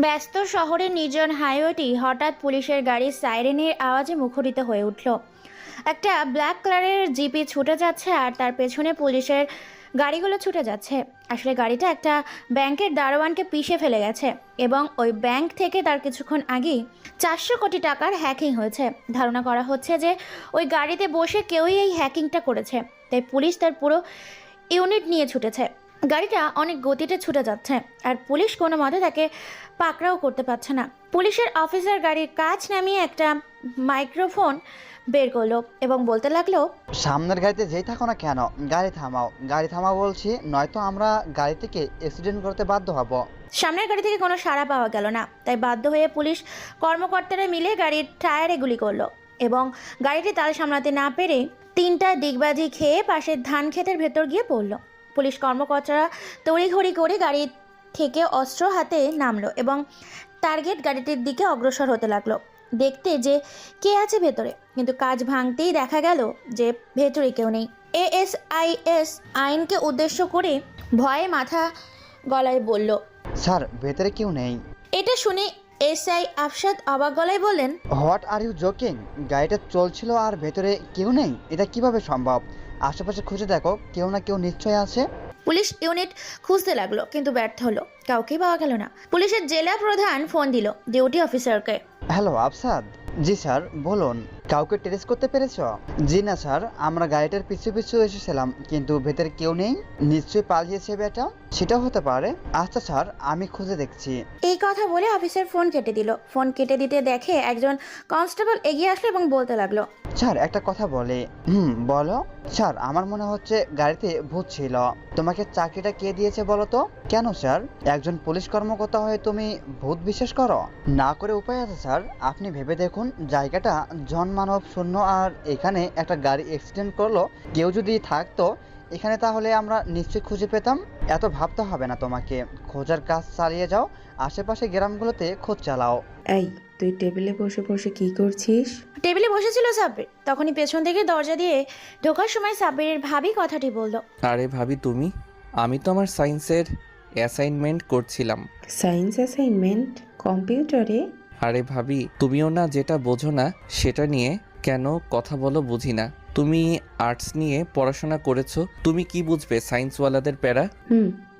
ব্যস্ত শহরের নির্জন হাইওয়েটি হঠাৎ পুলিশের গাড়ির সাইরেনের আওয়াজে মুখরিত হয়ে উঠল। একটা ব্ল্যাক কালারের জিপি ছুটে যাচ্ছে আর তার পেছনে পুলিশের গাড়িগুলো ছুটে যাচ্ছে। আসলে গাড়িটা একটা ব্যাংকের দারোয়ানকে পিষে ফেলে গেছে এবং ওই ব্যাংক থেকে তার কিছুক্ষণ আগেই 400 কোটি টাকার হ্যাকিং হয়েছে। ধারণা করা হচ্ছে যে ওই গাড়িতে বসে কেউই এই হ্যাকিংটা করেছে, তাই পুলিশ তার পুরো ইউনিট নিয়ে ছুটেছে। গাড়িটা অনেক গতিতে ছুটে যাচ্ছে আর পুলিশ কোনো মতে তাকে পাকড়াও করতে পারছে না। পুলিশের অফিসার গাড়ির কাছ নামিয়ে একটা মাইক্রোফোন বের করলো এবং বলতে লাগলো, সামনের গাড়িতে যেই থাকো না কেন, গাড়ি থামাও বলছি, নয়তো আমরা গাড়ি থেকে অ্যাক্সিডেন্ট করতে বাধ্য হব। সামনের গাড়ি থেকে কোনো সাড়া পাওয়া গেল না, তাই বাধ্য হয়ে পুলিশ কর্মকর্তারা মিলে গাড়ির টায়ারে গুলি করলো এবং গাড়িটি তাল সামলাতে না পেরে তিনটা ডিগবাজি খেয়ে পাশের ধান ক্ষেতের ভেতর গিয়ে পড়ল। পুলিশ কর্মকর্তারা তড়িঘড়ি করে গাড়ি থেকে অস্ত্র হাতে নামলো এবং টার্গেট গাড়িটির দিকে অগ্রসর হতে লাগলো, দেখতে যে কে আছে ভেতরে। কিন্তু কাজ ভাঙতেই দেখা গেল যে ভেতরে কেউ নেই। এএসআইএস আইনকে উদ্দেশ্য করে ভয়ে মাথা গলায় বলল, স্যার, ভেতরে কেউ নেই। এটা শুনে এসআই আফসাদ অবাক গলায় বললেন, হোয়াট আর ইউ জোকিং? গাড়িটা চলছিল আর ভেতরে কেউ নেই, এটা কিভাবে সম্ভব? আশেপাশে খুঁজে দেখো, কেউ না কেউ নিশ্চয় আছে। পুলিশ ইউনিট খুঁজতে লাগলো কিন্তু ব্যর্থ হলো, কাউকেই পাওয়া গেল না। পুলিশের জেলা প্রধান ফোন দিল ডিউটি অফিসারকে। হ্যালো আফসাদ। জি স্যার, বলুন। কাউকে ট্রেস করতে পেরেছো? জি না স্যার, আমরা গাড়িটার পিছু পিছু এসেছিলাম কিন্তু ভেতরে কেউ নেই। নিশ্চয়ই পালিয়েছে বেটা। সেটা হতে পারে। আচ্ছা স্যার, আমি খুঁজে দেখছি। এই কথা বলে অফিসার ফোন কেটে দিল। ফোন কেটে দিতে দেখে একজন কনস্টেবল এগিয়ে আসলো এবং বলতে লাগলো, স্যার একটা কথা বলে। বলো। স্যার, আমার মনে হচ্ছে গাড়িতে ভূত ছিল। তোমাকে চাকরিটা কে দিয়েছে বলো তো? কেন স্যার, একজন পুলিশ কর্মকর্তা হয়ে তুমি ভূত বিশ্বাস করো? না করে উপায় আছে স্যার। আপনি ভেবে দেখুন, জায়গাটা জনমানব শূন্য আর এখানে একটা গাড়ি অ্যাক্সিডেন্ট করলো। কেউ যদি থাকতো এখানে তাহলে আমরা নিশ্চয়ই খুঁজে পেতাম। এত ভাবতে হবে না তোমাকে। খোঁজার কাজ চালিয়ে যাও, আশেপাশে গ্রামগুলোতে খোঁজ চালাও। এই, তুই টেবিলে বসে বসে কি করছিস? টেবিলে বসেছিল সাব্বির। তখনই পেছন থেকে দরজা দিয়ে ঢোকার সময় সাব্বিরের ভাবি কথাটি বলল, আরে ভাবি তুমি, আমি তো আমার সায়েন্সের অ্যাসাইনমেন্ট করছিলাম। সায়েন্স অ্যাসাইনমেন্ট কম্পিউটারে? আরে ভাবি, তুমিও না যেটা বোঝো না সেটা নিয়ে কেন কথা বলো বুঝি না। তুমি আর্টস নিয়ে পড়াশোনা করেছো, তুমি কি বুঝবে সায়েন্সওয়ালাদের প্যারা?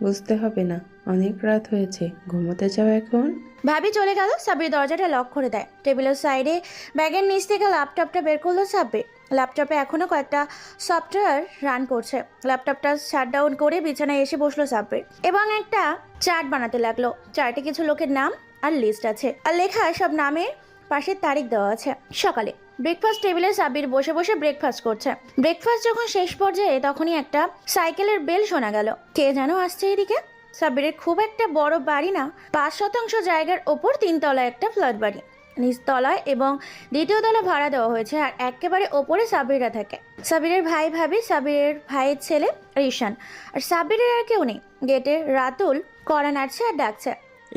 বুঝতে হবে না, অনেক রাত হয়েছে, ঘুমোতে যাও এখন। ভাবি চলে গেল। সাব্বির দরজাটা লক করে দেয়। টেবিলের সাইডে ব্যাগের নিচ থেকে ল্যাপটপটা বের করলো সাব্বির। ল্যাপটপে এখনো কয়েকটা সফটওয়্যার রান করছে। ল্যাপটপটা শাটডাউন করে বিছানায় এসে বসলো সাব্বির এবং একটা চার্ট বানাতে লাগলো। চার্টে কিছু লোকের নাম আর লিস্ট আছে আর লেখা সব নামের পাশে তারিখ দেওয়া আছে। সকালে ব্রেকফাস্ট টেবিলে সাব্বির বসে বসে ব্রেকফাস্ট করছে। ব্রেকফাস্ট যখন শেষ পর্যায়ে তখনই একটা সাইকেলের বেল শোনা গেল। কে যেন আসছে এদিকে। সাব্বিরের খুব একটা বড় বাড়ি না, 5 শতাংশ জায়গার ওপর 3 তলা একটা ফ্ল্যাট বাড়ি। নিচতলায় এবং দ্বিতীয় তলা ভাড়া দেওয়া হয়েছে আর একেবারে ওপরে সাব্বিররা থাকে। সাব্বিরের ভাই ভাবি, সাব্বিরের ভাইয়ের ছেলে রিশান, আর সাব্বিরের আর কেউ নেই। গেটে রাতুল কড়া নাড়ছে আর ডাকছে,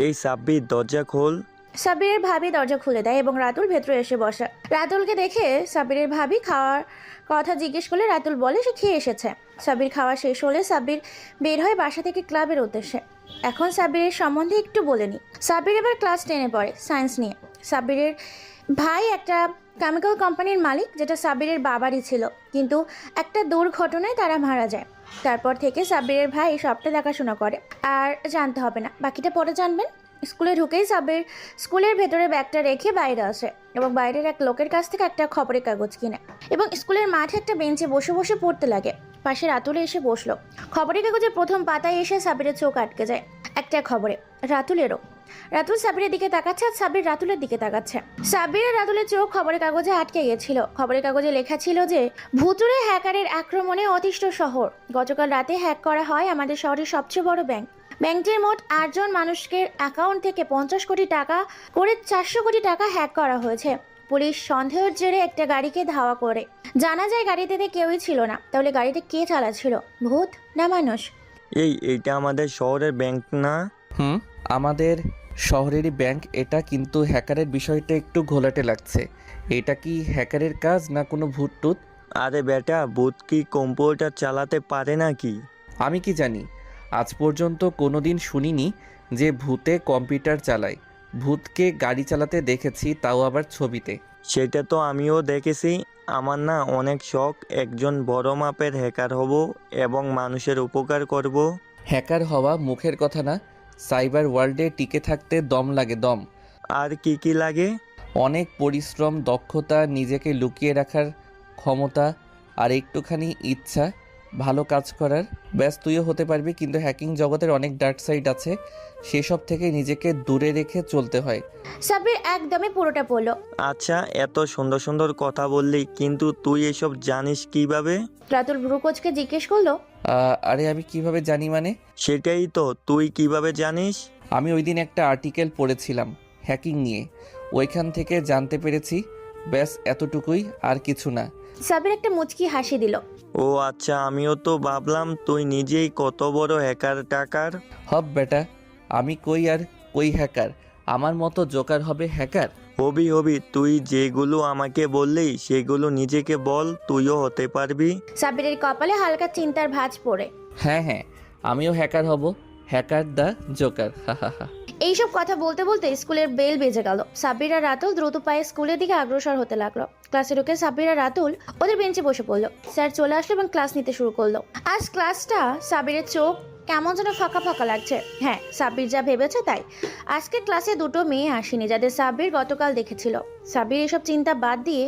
এই সাব্বির, দরজা খোল। সাব্বিরের ভাবি দরজা খুলে দেয় এবং রাতুল ভেতরে এসে বসে। রাতুলকে দেখে সাব্বিরের ভাবি খাওয়ার কথা জিজ্ঞেস করলে রাতুল বলে সে খেয়ে এসেছে। সাব্বির খাওয়া শেষ হলে সাব্বির বের হয় বাসা থেকে ক্লাবের উদ্দেশ্যে। এখন সাব্বিরের সম্বন্ধে একটু বলে নিই। সাব্বির এবার ক্লাস 10-এ পড়ে, সায়েন্স নিয়ে। সাব্বিরের ভাই একটা কেমিক্যাল কোম্পানির মালিক, যেটা সাব্বিরের বাবারই ছিল, কিন্তু একটা দুর্ঘটনায় তারা মারা যায়। তারপর থেকে সাব্বিরের ভাই সবটা দেখাশোনা করে। আর জানতে হবে না, বাকিটা পরে জানবেন। স্কুলে ঢুকেই সাব্বির স্কুলের ভেতরে ব্যাগটা রেখে বাইরে আসে এবং বাইরের এক লোকের কাছ থেকে একটা খবরের কাগজ কিনে এবং স্কুলের মাঠে একটা বেঞ্চে বসে বসে পড়তে লাগে। পাশে রাতুলে এসে বসলো। খবরের কাগজের প্রথম পাতায় এসে সাব্বিরের চোখ আটকে যায় একটা খবরে, রাতুলেরও। রাতুল সাব্বিরের দিকে তাকাচ্ছে আর সাব্বির রাতুলের দিকে তাকাচ্ছে। সাব্বির আর রাতুলের চোখ খবরের কাগজে আটকে গেছিল। খবরের কাগজে লেখা ছিল যে ভুতুড়ে হ্যাকারের আক্রমণে অতিষ্ঠ শহর। গতকাল রাতে হ্যাক করা হয় আমাদের শহরের সবচেয়ে বড় ব্যাংক। ব্যাংকটির মোট 8 জন মানুষের অ্যাকাউন্ট থেকে 50 কোটি টাকা করে 400 কোটি টাকা হ্যাক করা হয়েছে। পুলিশ সন্দেহের জেরে একটা গাড়িকে ধাওয়া করে। জানা যায় গাড়িতে কেউই ছিল না। তাহলে গাড়িতে কে চালাচ্ছিল, ভূত না মানুষ? এইটা আমাদের শহরের ব্যাংক না? আমাদের শহরেরই ব্যাংক এটা, কিন্তু হ্যাকারের বিষয়টা একটু ঘোলাটে লাগছে। এটা কি হ্যাকারের কাজ না কোনো ভূত টুত? আরে বেটা, ভূত কি কম্পিউটার চালাতে পারে নাকি? আমি কি জানি, আজ পর্যন্ত কোনো দিন শুনিনি যে ভূতে কম্পিউটার চালায়। ভূতকে গাড়ি চালাতে দেখেছি, তাও আবার ছবিতে। সেটা তো আমিও দেখেছি। আমার না অনেক শখ একজন বড় মাপের হ্যাকার হব এবং মানুষের উপকার করব। হ্যাকার হওয়া মুখের কথা না, সাইবার ওয়ার্ল্ডে টিকে থাকতে দম লাগে, দম। আর কি কি লাগে? অনেক পরিশ্রম, দক্ষতা, নিজেকে লুকিয়ে রাখার ক্ষমতা আর একটুখানি ইচ্ছা ভালো কাজ করার। ব্যাস, তুইও হতে পারবি, কিন্তু হ্যাকিং জগতের অনেক ডার্ক সাইড আছে, সেসব থেকে নিজেকে দূরে রেখে চলতে হয়। সাব্বির একদমই পুরোটা পড়ল। আচ্ছা, এত সুন্দর সুন্দর কথা বললি, কিন্তু তুই এসব জানিস কিভাবে? রাতুল ভ্রুকোচকে জিজ্ঞেস করলো। আরে আমি কিভাবে জানি মানে? সেটাই তো, তুই কিভাবে জানিস? আমি ওই দিন একটা আর্টিকেল পড়েছিলাম হ্যাকিং নিয়ে, ওইখান থেকে জানতে পেরেছি। ব্যাস এতটুকুই, আর কিছু না। সাব্বির একটা মুচকি হাসি দিল। ও আচ্ছা, আমিও তো ভাবলাম তুই নিজেই কত বড় হ্যাকার টাকার। হব বেটা, আমি কই আর কই হ্যাকার, আমার মতো জোকার হবে হ্যাকার? হবি হবি, তুই যেগুলো আমাকে বললি সেগুলো নিজেকে বল, তুইও হতে পারবি। সাব্বিরের কপালে হালকা চিন্তার ভাঁজ পড়ে। হ্যাঁ হ্যাঁ, আমিও হ্যাকার হব, হ্যাকার দ্য জোকার, হা হা হা। এইসব কথা বলতে বলতে স্কুলের বেল বেজে গেল। সাব্বির আর রাতুল দ্রুত পায়ে স্কুলের দিকে অগ্রসর হতে লাগলো। ক্লাসে ঢুকে সাব্বির আর রাতুল ওদের বেঞ্চে বসে পড়লো। স্যার চলে আসলো এবং ক্লাস নিতে শুরু করলো। আজ ক্লাসটা সাব্বিরের চোখ কেমন যেন ফাঁকা ফাঁকা লাগছে। হ্যাঁ, সাব্বির যা ভেবেছে তাই। আজকে ক্লাসে দুটো মেয়ে আসেনি যাদের সাব্বির গতকাল দেখেছিল। সাব্বির এসব চিন্তা বাদ দিয়ে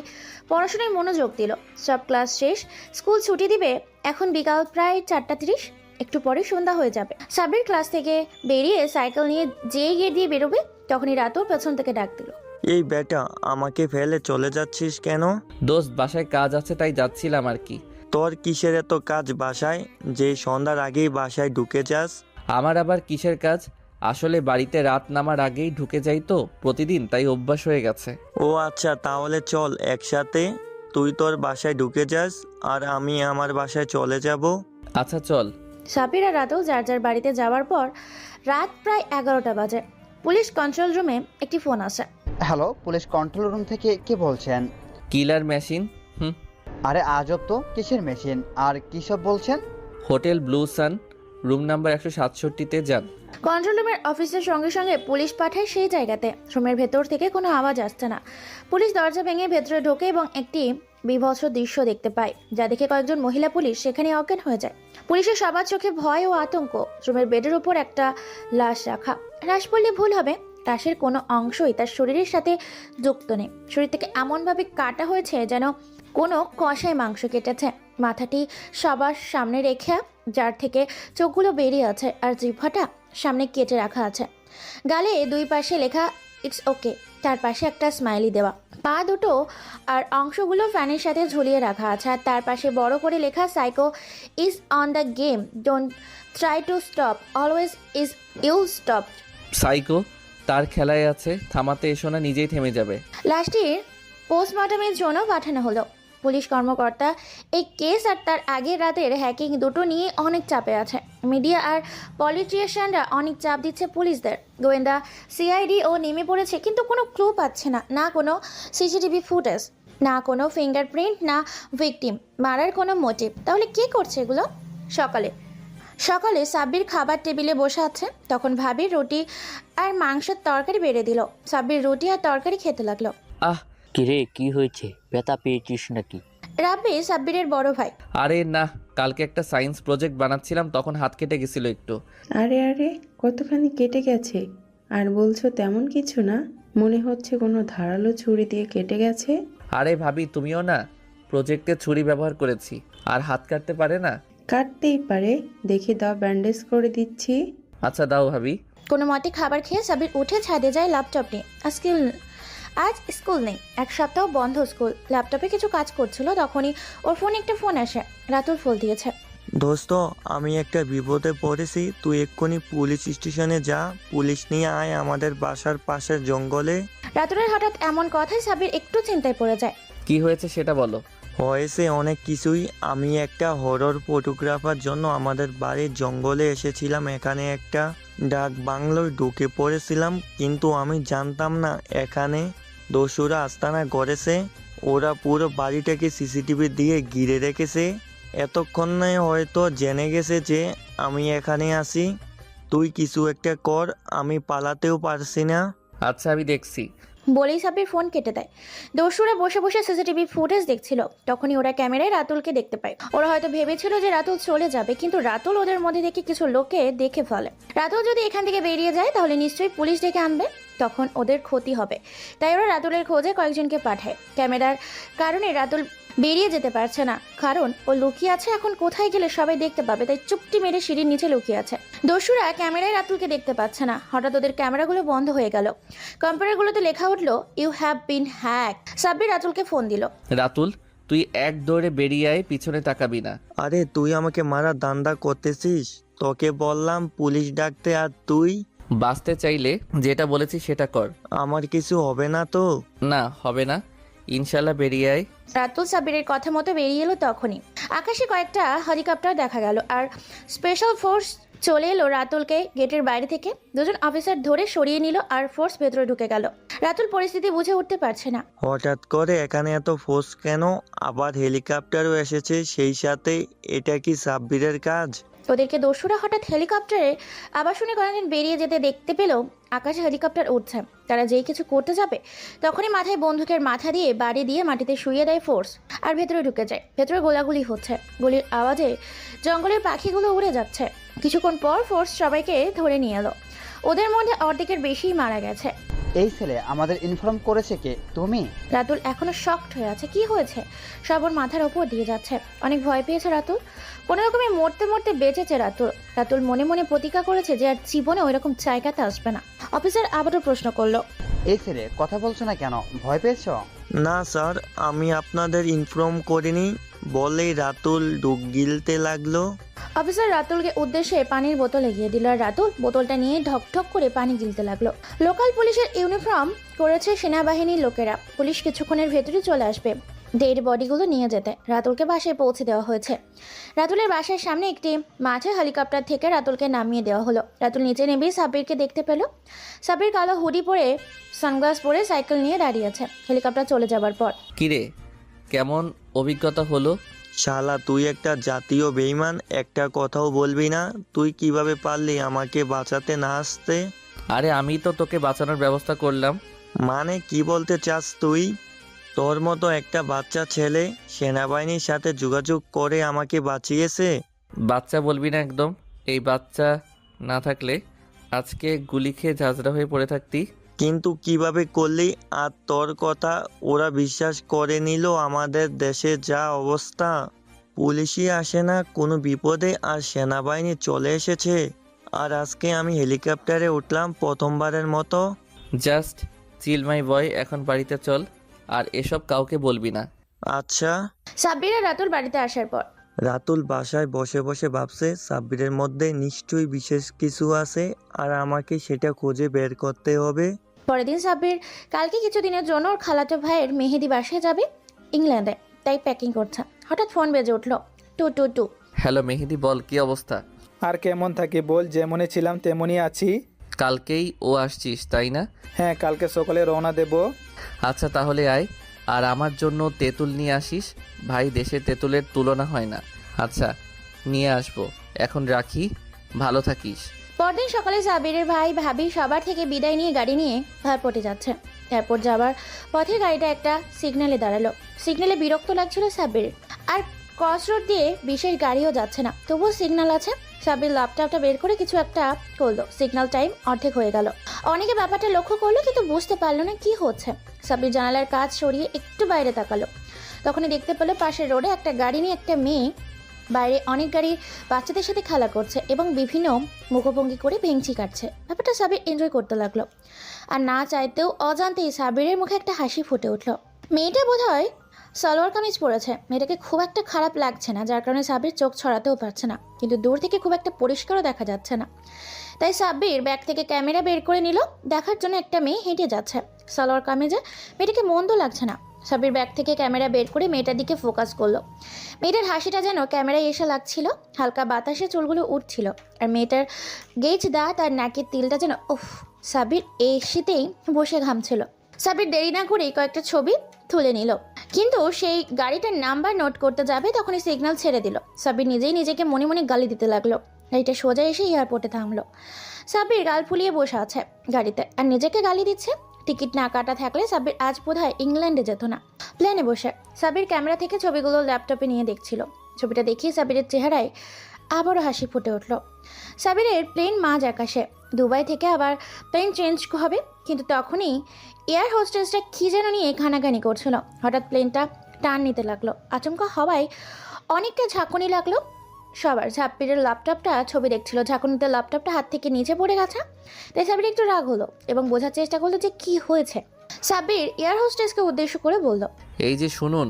পড়াশোনায় মনোযোগ দিল। সব ক্লাস শেষ, স্কুল ছুটি দিবে। এখন বিকাল প্রায় 4:30, একটু পরে সন্ধ্যা হয়ে যাবে। সাব্বির ক্লাস থেকে বেরিয়ে সাইকেল নিয়ে যেই গেট দিয়ে বেরোবে তখনই রাতুল পেছন থেকে ডাক দিল। এই বেটা, আমাকে ফেলে চলে যাচ্ছিস কেন? দোস্ত, বাসায় কাজ আছে তাই যাচ্ছিলাম আর কি। তোর কিসের এত কাজ বাসায় যে সন্ধ্যার আগেই বাসায় ঢুকে যাস? আমার আবার কিসের কাজ? আসলে বাড়িতে রাত নামার আগেই ঢুকে যাই তো প্রতিদিন, তাই অভ্যাস হয়ে গেছে। ও আচ্ছা, তাহলে চল একসাথে, তুই তোর বাসায় ঢুকে যাস আর আমি আমার বাসায় চলে যাব। আচ্ছা চল। সাব্বির আর রাতুল যার যার বাড়িতে যাওয়ার পর রাত প্রায় 11টা বাজে। পুলিশ কন্ট্রোল রুমে একটি ফোন আসে। হ্যালো, পুলিশ কন্ট্রোল রুম থেকে কে বলছেন? কিলার মেশিন। আরে আজব তো, কিসের মেশিন আর কী সব বলছেন? হোটেল ব্লু সান, রুম নাম্বার 167-তে যান। কন্ট্রোল রুমের অফিসের সঙ্গে সঙ্গে পুলিশ পাঠায় সেই জায়গাতে। রুমের ভেতর থেকে কোনো আওয়াজ আসছে না। পুলিশ দরজা ভেঙে ভেতরে ঢোকে এবং একটি বীভৎস দৃশ্য দেখতে পায়, যা দেখে কয়েকজন মহিলা পুলিশ সেখানে অজ্ঞান হয়ে যায়। পুলিশের সবার চোখে ভয় ও আতঙ্ক। রুমের বেডের উপর একটা লাশ রাখা। লাশ বললে ভুল হবে, লাশের কোনো অংশই তার শরীরের সাথে যুক্ত নেই। শরীর থেকে এমনভাবে কাটা হয়েছে যেন কোনো কষায় মাংস কেটেছে। মাথাটি সবার সামনে রেখে, যার থেকে চোখগুলো বেরিয়ে আছে আর জিহ্বাটা সামনে কেটে রাখা আছে। গালে দুই পাশে লেখা ইটস ওকে, তার পাশে একটা স্মাইলি দেওয়া। পা দুটো আর অংশগুলো ফ্যানের সাথে ঝুলিয়ে রাখা আছে, আর তার পাশে বড় করে লেখা psycho is on the game, don't try to stop, always is you stop. Psycho তার খেলায় আছে, থামাতে এসো না, নিজেই থেমে যাবে। লাশটির পোস্টমর্টমের জন্য পাঠানো হলো। পুলিশ কর্মকর্তা এই কেস আর তার আগের রাতের হ্যাকিং দুটো নিয়ে অনেক চাপে আছে। মিডিয়া আর পলিটিশিয়ানরা অনেক চাপ দিচ্ছে পুলিশদের। গোয়েন্দা সিআইডি ও নেমে পড়েছে, কিন্তু কোনো ক্লু পাচ্ছে না। না কোনো সিসিটিভি ফুটেজ, না কোনো ফিঙ্গারপ্রিন্ট, না ভিকটিম, মারার কোনো মোটিভ। তাহলে কে করছে এগুলো? সকালে সাব্বির খাবার টেবিলে বসে আছে, তখন ভাবি রুটি আর মাংসের তরকারি বেড়ে দিল। সাব্বির রুটি আর তরকারি খেতে লাগলো। আহ, কিরে, কি হয়েছে? ব্যথা পেয়েছিস নাকি? রাব্বি সাব্বিরের বড় ভাই। আরে না, কালকে একটা সায়েন্স প্রজেক্ট বানাচ্ছিলাম, তখন হাত কেটে গেছিল একটু। আরে আরে, কতখানি কেটে গেছে? আর বলছো তেমন কিছু না, মনে হচ্ছে কোনো ধারালো ছুরি দিয়ে কেটে গেছে। আরে ভাবি, তুমিও না প্রজেক্টে ছুরি ব্যবহার করেছি, আর হাত কাটতে পারে না? কাটতেই পারে, দেখি দাও, ব্যান্ডেজ করে দিচ্ছি। আচ্ছা দাও ভাবি। কোনো মতে খাবার খেয়ে সাব্বির উঠে ছাদে যায় ল্যাপটপ নিয়ে। আজ স্কুল নেই, এক সপ্তাহ বন্ধ স্কুল। ল্যাপটপে কিছু কাজ করছিল, তখনই ওর ফোনে একটা ফোন আসে। রাতুল ফোন দিয়েছে। দোস্ত, আমি একটা বিপদে পড়েছি, তুই এক্ষুনি পুলিশ স্টেশনে যা, পুলিশ নিয়ে আয় আমাদের বাসার পাশের জঙ্গলে। রাতুলের হঠাৎ এমন কথায় সাব্বির একটু চিন্তায় পড়ে যায়। কি হয়েছে সেটা বলো। হয়েছে অনেক কিছুই। আমি একটা হরর ফটোগ্রাফার জন্য আমাদের বাড়ির জঙ্গলে এসেছিলাম। এখানে একটা ডাক বাংলোয় ঢুকে পড়েছিলাম, কিন্তু আমি জানতাম না এখানে দস্যুরা আস্তানা গড়েছে। ওরা পুরো বাড়িটাকে সিসিটিভি দিয়ে ঘিরে রেখেছে। এতক্ষণে হয়তো জেনে গেছে যে আমি এখানে আছি। তুই কিছু একটা কর, আমি পালাতেও পারছি না। আচ্ছা আমি দেখছি। বলেই সাব্বির ফোন কেটে দেয়। দস্যুরা বসে বসে সিসিটিভি ফুটেজ দেখছিল। তখনই ওরা ক্যামেরায় রাতুলকে দেখতে পায়। ওরা হয়তো ভেবেছিল যে রাতুল চলে যাবে, কিন্তু রাতুল ওদের মধ্যে থেকে কিছু লোককে দেখে ফেলে। রাতুল যদি এখান থেকে বেরিয়ে যায় তাহলে নিশ্চয়ই পুলিশ ডেকে আনবে, তখন ওদের ক্ষতি হবে। তাই ওরা রাতুলের খোঁজে কয়েকজনকে পাঠায়। ক্যামেরার কারণে রাতুল বেরিয়ে যেতে পারছে না, কারণ ও লুকিয়ে আছে। এখন কোথায় গেলে সবাই দেখতে পাবে, তাই চুপটি মেরে সিঁড়ির নিচে লুকিয়ে আছে। দস্যুরা ক্যামেরায় রাতুলকে দেখতে পাচ্ছে না। হঠাৎ ওদের ক্যামেরাগুলো বন্ধ হয়ে গেল। কম্পিউটারগুলোতে লেখা উঠলো, you have been hack. Sabbir রাতুলকে ফোন দিল। রাতুল, তুই এক দৌড়ে বেরিয়ে আয়, পিছনে তাকাবি না। আরে তুই আমাকে মারা দান্দা করতেছিস? তোকে বললাম পুলিশ ডাকতে, আর তুই? বাঁচতে চাইলে যেটা বলেছি সেটা কর। আমার কিছু হবে না তো? না, হবে না, ইনশাল্লাহ বেরিয়ে আয়। রাতুল সাব্বিরের কথা মতো বেরিয়ে এলো। তখনই আকাশে কয়েকটা হেলিকপ্টার দেখা গেল, আর স্পেশাল ফোর্স চলে এলো রাতুলকে গেটের বাইরে থেকে। দুজন অফিসার ধরে সরিয়ে নিল, আর ফোর্স ভেতরে ঢুকে গেল। রাতুল পরিস্থিতি বুঝে উঠতে পারছে না। হঠাৎ করে এখানে এত ফোর্স কেন? আবার হেলিকপ্টারও এসেছে সেই সাথে। এটা কি সাব্বিরের কাজ? ওদেরকে দস্যুরা হঠাৎ হেলিকপ্টারে আবাসনে কয়েকজন বেরিয়ে যেতে দেখতে পেল। আকাশে হেলিকপ্টার উঠছে। তারা যেই কিছু করতে যাবে তখনই মাথায় বন্দুকের মাথা দিয়ে বাড়ি দিয়ে মাটিতে শুইয়ে দেয় ফোর্স, আর ভেতরে ঢুকে যায়। ভেতরে গোলাগুলি হচ্ছে। গুলির আওয়াজে জঙ্গলের পাখিগুলো উড়ে যাচ্ছে। কিছুক্ষণ পর ফোর্স সবাইকে ধরে নিয়ে এলো। ওদের মধ্যে অর্ধেকের বেশিই মারা গেছে। এই ছেলে আমাদের ইনফর্ম করেছে কে? তুমি? রাতুল এখনো শকড হয়ে আছে। কি হয়েছে? সব ওর মাথার ওপর দিয়ে যাচ্ছে। অনেক ভয় পেয়েছে রাতুল। কোনো রকমে মরতে মরতে বেঁচেছে রাতুল। রাতুল মনে মনে প্রতিজ্ঞা করেছে যে আর জীবনে ওই রকম জায়গাতে আসবে না। অফিসার আবারও প্রশ্ন করলো, এই ছেলে কথা বলছো না কেন? ভয় পেয়েছো? না স্যার, আমি আপনাদের ইনফর্ম করিনি বলেই রাতুল ডুব গিলতে লাগলো। অফিসার রাতুলকে উদ্দেশ্যে পানির বোতল এগিয়ে দিল, আর রাতুল বোতলটা নিয়ে ঢকঢক করে পানি গিলতে লাগলো। লোকাল পুলিশের ইউনিফর্ম করেছে সেনাবাহিনীর লোকেরা। পুলিশ কিছুক্ষণের ভেতরে চলে আসবে ডেড বডিগুলো নিয়ে যেতে। রাতুলকে বাসায় পৌঁছে দেওয়া হয়েছে। রাতুলের বাসার সামনে একটি মাঠে হেলিকপ্টার থেকে রাতুলকে নামিয়ে দেওয়া হলো। রাতুল নিচে নেমেই সাব্বিরকে দেখতে পেল। সাব্বির কালো হুডি পরে সানগ্লাস পরে সাইকেল নিয়ে দাঁড়িয়ে আছে হেলিকপ্টার চলে যাবার পর। কিরে, কেমন অভিজ্ঞতা হলো? শালা তুই একটা জাতীয় বেঈমান, একটা কথাও বলবি না? তুই কিভাবে পারলি আমাকে বাঁচাতে না আসতে? আরে আমি তো তোকে বাঁচানোর ব্যবস্থা করলাম। মানে কি বলতে চাস তুই? তোর মতো একটা বাচ্চা ছেলে সেনাবাহিনীর সাথে যোগাযোগ করে আমাকে বাঁচিয়েছে? বাচ্চা বলবি না একদম। এই বাচ্চা না থাকলে আজকে গুলি খেয়ে ঝাঁঝরা হয়ে পড়ে থাকতি। কিন্তু কিভাবে করলি? আর তোর কথা ওরা বিশ্বাস করে নিল? আমাদের দেশে যা অবস্থা, পুলিশই আসে না কোনো বিপদে, আর সেনাবাহিনী চলে এসেছে। আর আজকে আমি হেলিকপ্টারে উঠলাম প্রথমবারের মতো। জাস্ট চিল মাই বয়, এখন বাড়িতে চল, আর এসব কাউকে বলবি না। আচ্ছা। সাব্বির আর রাতুল বাড়িতে আসার পর রাতুল বাসায় বসে বসে ভাবছে সাব্বিরের মধ্যে নিশ্চয়ই বিশেষ কিছু আছে, আর আমাকে সেটা খুঁজে বের করতে হবে। পরের দিন সাব্বির কালকে কিছুদিনের জন্য ওর খালাতো ভাইয়ের মেহেদি বাসায় যাবে ইংল্যান্ডে, তাই প্যাকিং করছে। হঠাৎ ফোন বেজে উঠলো। টু টু টু। হ্যালো মেহেদি, বল কি অবস্থা? আর কেমন থাকি বল, যেমনই ছিলাম তেমনই আছি। কালকেই ও আসছিস তাই না? হ্যাঁ, কালকে সকালে রওনা দেব। আচ্ছা তাহলে আয়, আর আমার জন্য তেঁতুল নিয়ে আসিস। ভাই, দেশের তেঁতুলের তুলনা হয় না। আচ্ছা নিয়ে আসবো, এখন রাখি, ভালো থাকিস। পরদিন সকালে সাব্বিরের ভাই ভাবি সবার থেকে বিদায় নিয়ে গাড়ি নিয়ে এয়ারপোর্টে যাচ্ছে। এয়ারপোর্ট যাবার পথে গাড়িটা একটা সিগন্যালে দাঁড়ালো। সিগন্যালে বিরক্ত লাগছিল সাব্বির, আর ক্রস রোড দিয়ে বিশেষ গাড়িও যাচ্ছে না, তবুও সিগন্যাল আছে। সাব্বির ল্যাপটপটা বের করে কিছু একটা করলো। সিগন্যাল টাইম অর্ধেক হয়ে গেল। অনেকে ব্যাপারটা লক্ষ্য করলো, কিন্তু বুঝতে পারলো না কি হচ্ছে। সাব্বির জানালার কাজ সরিয়ে একটু বাইরে তাকালো। তখনই দেখতে পেলো পাশের রোডে একটা গাড়ি নিয়ে একটা মেয়ে বাইরে অনেক গাড়ি বাচ্চাদের সাথে খেলা করছে এবং বিভিন্ন মুখভঙ্গি করে ভেঙচি কাটছে। ব্যাপারটা সাব্বির এনজয় করতে লাগলো, আর না চাইতেও অজান্তেই সাব্বিরের মুখে একটা হাসি ফুটে উঠলো। মেয়েটা বোধহয় সালোয়ার কামিজ পরেছে। মেয়েটাকে খুব একটা খারাপ লাগছে না, যার কারণে সাব্বির চোখ ছড়াতেও পারছে না, কিন্তু দূর থেকে খুব একটা পরিষ্কারও দেখা যাচ্ছে না। তাই সাব্বির ব্যাগ থেকে ক্যামেরা বের করে নিল দেখার জন্য একটা মেয়ে হেঁটে যাচ্ছে সালোয়ার কামিজে। মেয়েটাকে মন্দ লাগছে না। সাব্বির ব্যাগ থেকে ক্যামেরা বের করে মেয়েটার দিকে ফোকাস করলো। মেয়েটার হাসিটা যেন ক্যামেরায় এসে লাগছিল। হালকা বাতাসে চুলগুলো উঠছিল, আর মেয়েটার গেজ দাঁত আর নাকের তিলটা যেন উফ। সাব্বির এই শীতেই বসে ঘামছিল। সাব্বির দেরি না করেই কয়েকটা ছবি তুলে নিল, কিন্তু সেই গাড়িটার নাম্বার নোট করতে যাবে তখনই সিগন্যাল ছেড়ে দিল। সাব্বির নিজেই নিজেকে মনে মনে গালি দিতে লাগলো। গাড়িটা সোজা এসে এয়ারপোর্টে থামলো। সাব্বির গাল ফুলিয়ে বসে আছে গাড়িতে আর নিজেকে গালি দিচ্ছে। টিকিট না কাটা থাকলে সাব্বির আজ বোধহয় ইংল্যান্ডে যেত না। প্লেনে বসে সাব্বির ক্যামেরা থেকে ছবিগুলো ল্যাপটপে নিয়ে দেখছিল। ছবিটা দেখিয়ে সাব্বিরের চেহারায় আবারও হাসি ফুটে উঠল। সাব্বিরের প্লেন মাঝ আকাশে, দুবাই থেকে আবার প্লেন চেঞ্জ হবে, কিন্তু তখনই এয়ার হোস্টেসটা কী যেন নিয়ে ঘানাঘানি করছিল। হঠাৎ প্লেনটা টান নিতে লাগলো। আচমকা হওয়ায় অনেকটা ঝাঁকুনি লাগলো সবার। সাব্বিরের ল্যাপটপটা ছবি দেখছিল, ঝাঁকুনিতে ল্যাপটপটা হাত থেকে নিচে পড়ে গেছে। তাই সাব্বির একটু রাগ হলো এবং বোঝার চেষ্টা করলো যে কি হয়েছে। সাব্বির এয়ার হোস্টেসকে উদ্দেশ্য করে বলল, এই যে শুনুন,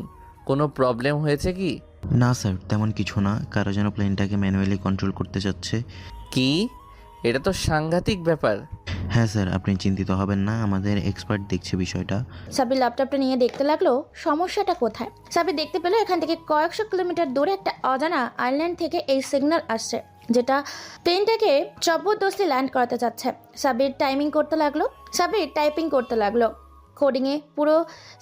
কোনো প্রবলেম হয়েছে কি? না স্যার, তেমন কিছু না। কারো যেন প্লেনটাকে ম্যানুয়ালি কন্ট্রোল করতে চাচ্ছে। কি? এটা তো সাংঘাতিক ব্যাপার। হ্যাঁ স্যার, আপনি চিন্তিত হবেন না, আমাদের এক্সপার্ট দেখছে বিষয়টা। সাব্বির ল্যাপটপটা নিয়ে দেখতে লাগলো সমস্যাটা কোথায়। সাব্বির দেখতে পেল এখান থেকে কয়েকশো কিলোমিটার দূরে একটা অজানা আইল্যান্ড থেকে এই সিগন্যাল আসছে, যেটা প্লেনটাকে জবরদস্তি ল্যান্ড করাতে চাচ্ছে। সাব্বির টাইপিং করতে লাগলো। কোডিংয়ে পুরো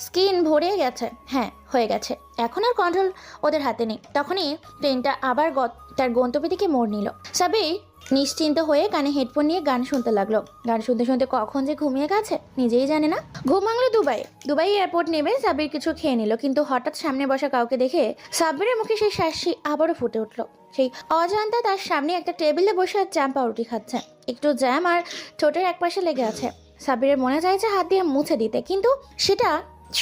স্ক্রিন ভরে গেছে। হ্যাঁ, হয়ে গেছে। এখন আর কন্ট্রোল ওদের হাতে নেই। তখনই প্লেনটা আবার তার গন্তব্যের দিকে মোড় নিল। সাব্বির নিশ্চিন্ত হয়ে কানে হেডফোন নিয়ে গান শুনতে লাগলো। গান শুনতে শুনতে কখন যে ঘুমিয়ে গেছে নিজেই জানে না। ঘুম ভাঙলো দুবাই এয়ারপোর্ট নেমে সাব্বির কিছু খেয়ে নিল, কিন্তু হঠাৎ সামনে বসা কাউকে দেখে সাব্বিরের মুখে সেই হাসি আবারও ফুটে উঠলো। সেই অজান্তা তার সামনে একটা টেবিলে বসে জ্যাম পাউরুটি খাচ্ছে। একটু জ্যাম আর ঠোঁটের একপাশে লেগে আছে। সাব্বিরের মনে চাইছে হাত দিয়ে মুছে দিতে, কিন্তু সেটা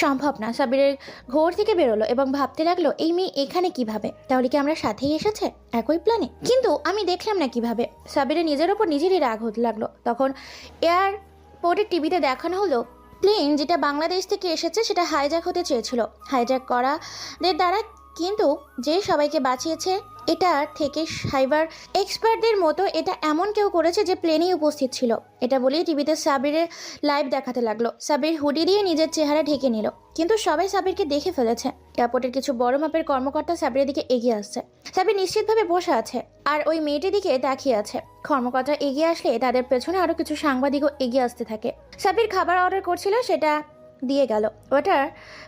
সম্ভব না। সাব্বিরের ঘোর থেকে বেরোলো এবং ভাবতে লাগলো, এই মেয়ে এখানে কিভাবে? তাহলে কি আমরা সাথেই এসেছে একই প্ল্যানে? কিন্তু আমি দেখলাম না কিভাবে। সাব্বিরের নিজের ওপর নিজেরই রাগ হতে লাগলো। তখন এয়ারপোর্টের টিভিতে দেখানো হলো প্লেন যেটা বাংলাদেশ থেকে এসেছে সেটা হাইজ্যাক হতে চেয়েছিল হাইজ্যাক করাদের দ্বারা, কিন্তু যে সবাইকে বাঁচিয়েছে এটা থেকে সাইবার এক্সপার্টদের মতো এটা এমন কেউ করেছে যে প্লেনেই উপস্থিত ছিল। এটা বলেই টিভিতে সাব্বিরের লাইভ দেখাতে লাগলো। সাব্বির হুডি দিয়ে নিজের চেহারা ঢেকে নিল, কিন্তু সবাই সাব্বিরকে দেখে ফেলেছে। এয়ারপোর্টের কিছু বড় মাপের কর্মকর্তা সাব্বিরের দিকে এগিয়ে আসছে। সাব্বির নিশ্চিতভাবে বসে আছে আর ওই মেয়েটির দিকে তাকিয়ে আছে। কর্মকর্তা এগিয়ে আসলে তাদের পেছনে আরো কিছু সাংবাদিকও এগিয়ে আসতে থাকে। সাব্বির খাবার অর্ডার করছিল, সেটা দিয়ে গেল। ওটার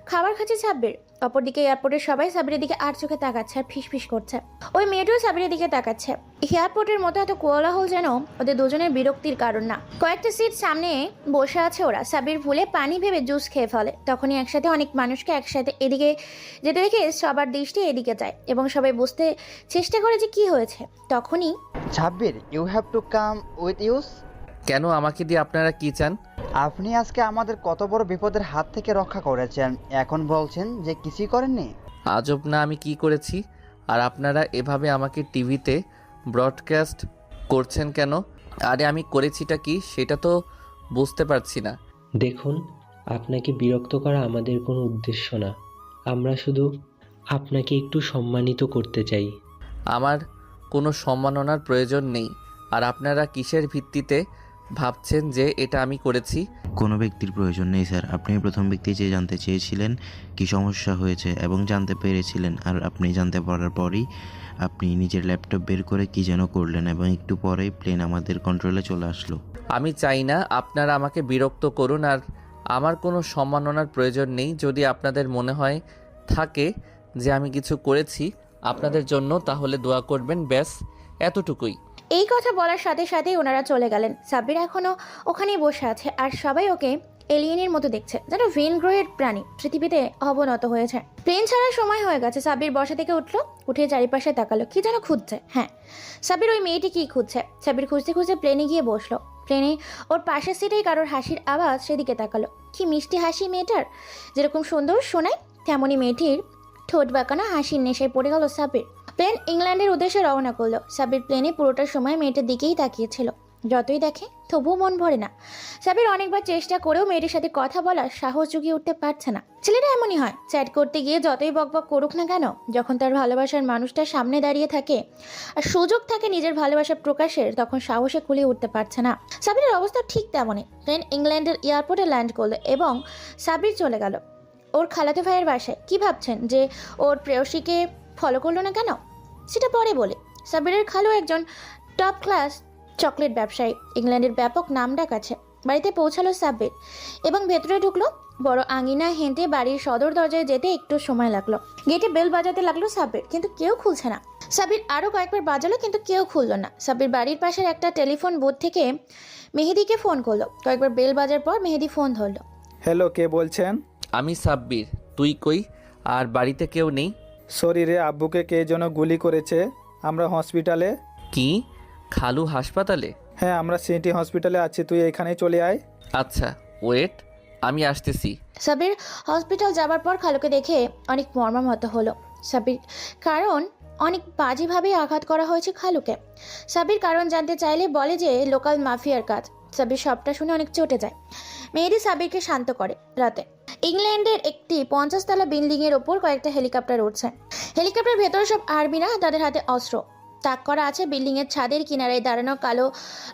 খাবার খাচ্ছে সাব্বির। অপরদিকে এয়ারপোর্টের সবাই সাব্বিরের দিকে আর চোখে তাকাচ্ছে আর ফিসফিস করছে। ওই মেয়েটিও সাব্বিরের দিকে তাকাচ্ছে। এয়ারপোর্টের মতো এত কোলাহল যেন ওদের দুজনের বিরক্তির কারণ না। কয়েকটা সিট সামনে বসে আছে ওরা। সাব্বির ভুলে পানি ভেবে জুস খেয়ে ফেলে। তখনই একসাথে অনেক মানুষকে একসাথে এদিকে যেতে দেখে সবার দৃষ্টি এদিকে যায় এবং সবাই বুঝতে চেষ্টা করে যে কি হয়েছে। তখনই Sabbir, you have to come with us. কেন? আমাকে দিয়ে আপনারা কি চান? আপনি আজকে আমাদের কত বড় বিপদের হাত থেকে রক্ষা করেছেন, এখন বলছেন যে কিছুই করেননি। আজব না, আমি কি করেছি? আর আপনারা এভাবে আমাকে টিভিতে ব্রডকাস্ট করছেন কেন? আরে আমি করেছিটা কি সেটা তো বুঝতে পারছি না। দেখুন, আপনাকে বিরক্ত করা আমাদের কোনো উদ্দেশ্য না। আমরা শুধু আপনাকে একটু সম্মানিত করতে চাই। আমার কোনো সম্মাননার প্রয়োজন নেই। আর আপনারা কিসের ভিত্তিতে ভাবছেন যে এটা আমি করেছি? কোনো ব্যক্তির প্রয়োজন নেই স্যার, আপনি প্রথম ব্যক্তি যে জানতে চেয়েছিলেন কি সমস্যা হয়েছে এবং জানতে পেরেছিলেন। আর আপনি জানতে পারার পরই আপনি নিজের ল্যাপটপ বের করে কি যেন করলেন এবং একটু পরেই প্লেন আমাদের কন্ট্রোলে চলে আসলো। আমি চাই না আপনারা আমাকে বিরক্ত করুন। আর আমার কোনো সম্মাননার প্রয়োজন নেই। যদি আপনাদের মনে হয় থাকে যে আমি কিছু করেছি আপনাদের জন্য, তাহলে দোয়া করবেন, ব্যাস এতটুকুই। এই কথা বলার সাথে সাথেই ওনারা চলে গেলেন। সাব্বির এখনো ওখানেই বসে আছে আর সবাই ওকে এলিয়েনের মতো দেখছে, যেন ভিন গ্রহের প্রাণী পৃথিবীতে অবনত হয়েছে। প্লেন ছাড়ার সময় হয়ে গেছে। সাব্বির বসা থেকে উঠলো, উঠে চারিপাশে তাকালো, কি যেন খুঁজছে। হ্যাঁ, সাব্বির ওই মেয়েটি কি খুঁজছে। সাব্বির খুঁজতে খুঁজতে প্লেনে গিয়ে বসলো। প্লেনে ওর পাশের সিটেই কারোর হাসির আওয়াজ, সেদিকে তাকালো। কি মিষ্টি হাসি মেয়েটার, যেরকম সুন্দর শোনায় তেমনই মেয়েটির ঠোঁট বাঁকানো হাসির নেশায় পড়ে গেল সাব্বির। প্লেন ইংল্যান্ডের উদ্দেশ্যে রওনা করলো। সাব্বির প্লেনে পুরোটার সময় মেয়েটার দিকেই তাকিয়েছিল। যতই দেখে তবুও মন ভরে না। সাব্বির অনেকবার চেষ্টা করেও মেয়েটির সাথে কথা বলার সাহস জুগিয়ে উঠতে পারছে না। ছেলেটা এমনই হয়, চ্যাট করতে গিয়ে যতই বকবক করুক না কেন, যখন তার ভালোবাসার মানুষটা সামনে দাঁড়িয়ে থাকে আর সুযোগ থাকে নিজের ভালোবাসা প্রকাশের, তখন সাহসে খুলে উঠতে পারছে না। সাব্বিরের অবস্থা ঠিক তেমনই। প্লেন ইংল্যান্ডের এয়ারপোর্টে ল্যান্ড করলো এবং সাব্বির চলে গেল ওর খালাতো ভাইয়ের বাসায়। কি ভাবছেন যে ওর প্রেয়সীকে ফলো করলো না কেন? সেটা পরে বলে। সাব্বিরের খালু একজন টপ ক্লাস চকলেট ব্যবসায়ী, ইংল্যান্ডের ব্যাপক নামডাক আছে। বাড়িতে পৌঁছালো সাব্বির এবং ভেতরে ঢুকলো। বড় আঙিনা হেঁটে বাড়ির সদর দরজায় যেতে একটু সময় লাগলো। গেটে বেল বাজাতে লাগলো সাব্বির, কিন্তু কেউ খুলছে না। সাবির আরও কয়েকবার বাজালো কিন্তু কেউ খুললো না। সাবির বাড়ির পাশের একটা টেলিফোন বুথ থেকে মেহেদিকে ফোন করলো। কয়েকবার বেল বাজার পর মেহেদি ফোন ধরলো। হ্যালো, কে বলছেন? আমি সাব্বির, তুই কই? আর বাড়িতে কেউ নেই? সরি রে, আব্বুকে কে যেন গুলি করেছে। আমরা হসপিটালে। কি, খালু হাসপাতালে? হ্যাঁ, আমরা সিটি হসপিটালে আছি, তুই এখানেই চলে আয়। আচ্ছা ওয়েট, আমি আসতেছি। সাবির হসপিটাল যাবার পর খালুকে দেখে অনেক মর্মাহত হলো সাবির, কারণ অনেক বাজেভাবেই আঘাত করা হয়েছে খালুকে। সাবির কারণ জানতে চাইলে বলে যে লোকাল মাফিয়ার কাজ। সাবির সবটা শুনে অনেক চটে যায়। মেহেদি সাবিরকে শান্ত করে। রাতে ইংল্যান্ডের একটি 50 তলা বিল্ডিংয়ের ওপর কয়েকটা হেলিকপ্টার উঠছে। হেলিকপ্টার ভেতরে সব আর্মিরা, তাদের হাতে অস্ত্র। তাক করা আছে বিল্ডিংয়ের ছাদের কিনারায় দাঁড়ানো কালো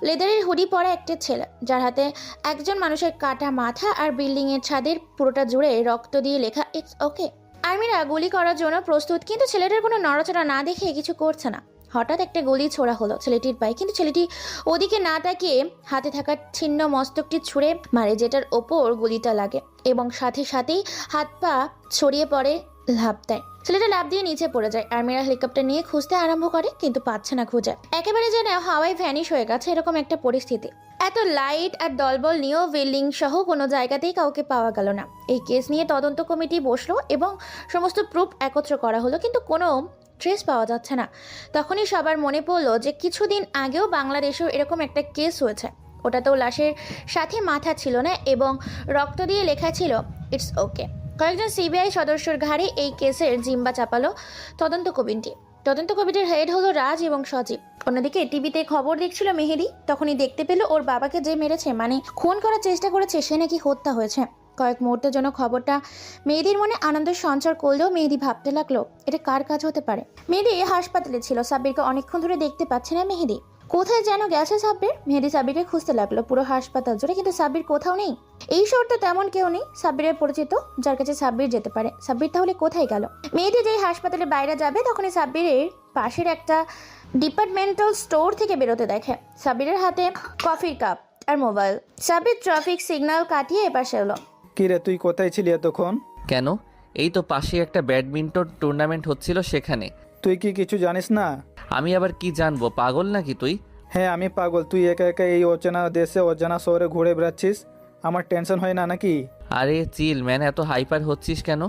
লেদারের হুডি পরা একটা ছেলে, যার হাতে একজন মানুষের কাটা মাথা আর বিল্ডিংয়ের ছাদের পুরোটা জুড়ে রক্ত দিয়ে লেখা ইটস ওকে। আর্মিরা গুলি করার জন্য প্রস্তুত, কিন্তু ছেলেটার কোনো নড়াচড়া না দেখে কিছু করছে না। হঠাৎ একটা গুলি ছোড়া হলো ছেলেটির পায়ে, কিন্তু ছেলেটি ওদিকে না তাকিয়ে হাতে থাকা ছিন্ন মস্তকটি ছুঁড়ে মারে, যেটার ওপর গুলিটা লাগে এবং সাথে সাথেই হাত পা ছড়িয়ে পড়ে, লাফ দেয়। ছেলেটা লাফ দিয়ে নিচে পড়ে যায়। আর্মিরা হেলিকপ্টার নিয়ে খুঁজতে আরম্ভ করে, কিন্তু পাচ্ছে না খুঁজে। একেবারে যেন হাওয়ায় ভ্যানিশ হয়ে গেছে এরকম একটা পরিস্থিতি। এত লাইট আর দলবল নিয়েও বিল্ডিং সহ কোনো জায়গাতেই কাউকে পাওয়া গেল না। এই কেস নিয়ে তদন্ত কমিটি বসলো এবং সমস্ত প্রুফ একত্র করা হলো, কিন্তু কোনো ট্রেস পাওয়া যাচ্ছে না। তখনই সবার মনে পড়লো যে কিছুদিন আগেও বাংলাদেশেও এরকম একটা কেস হয়েছে। ওটাতেও লাশের সাথে মাথা ছিল না এবং রক্ত দিয়ে লেখা ছিল ইটস ওকে। কয়েকজন সিবিআই সদস্যর ঘাড়ে এই কেসের জিম্বা চাপালো তদন্ত কমিটির হেড হলো রাজ এবং সজীব। অন্যদিকে টিভিতে খবর দেখছিল মেহেদি। তখনই দেখতে পেল ওর বাবাকে যে মেরেছে, মানে খুন করার চেষ্টা করেছে, সে নাকি হত্যা হয়েছে। কয়েক মুহূর্তের জন্য খবরটা মেহেদির মনে আনন্দ সঞ্চার করলেও মেহেদি ভাবতে লাগলো এটা কার কাজ হতে পারে। মেহেদি হাসপাতালে ছিল, সাব্বিরকে অনেকক্ষণ ধরে দেখতে পাচ্ছে না মেহেদি। কোথায় যেন গেছে সাব্বির। মেহেদি সাব্বিরকে খুঁজতে লাগলো পুরো হাসপাতাল জুড়ে, কিন্তু সাব্বির কোথাও নেই। এই শহরটা তেমন কেউ নেই সাব্বিরের পরিচিত যার কাছে সাব্বির যেতে পারে। সাব্বির তাহলে কোথায় গেল? মেহেদি যেই হাসপাতালের বাইরে যাবে তখনই সাব্বিরের পাশের একটা ডিপার্টমেন্টাল স্টোর থেকে বেরোতে দেখে সাব্বিরের হাতে কফির কাপ আর মোবাইল। সাব্বির ট্রাফিক সিগন্যাল কাটিয়ে এপাশে এলো। কি রে, তুই কোথায় ছিলি এতক্ষণ? কেন? এই তো পাশে একটা ব্যাডমিন্টন টুর্নামেন্ট হচ্ছিল, সেখানে। তুই কি কিছু জানিস না? আমি আবার কি জানবো, পাগল নাকি তুই? হ্যাঁ, আমি পাগল। তুই একা একা এই অচেনা দেশে অজানা শহরে ঘুরে বেড়াচ্ছিস, আমার টেনশন হয় না নাকি? আরে চিল ম্যান, এত হাইপার হচ্ছিস কেন?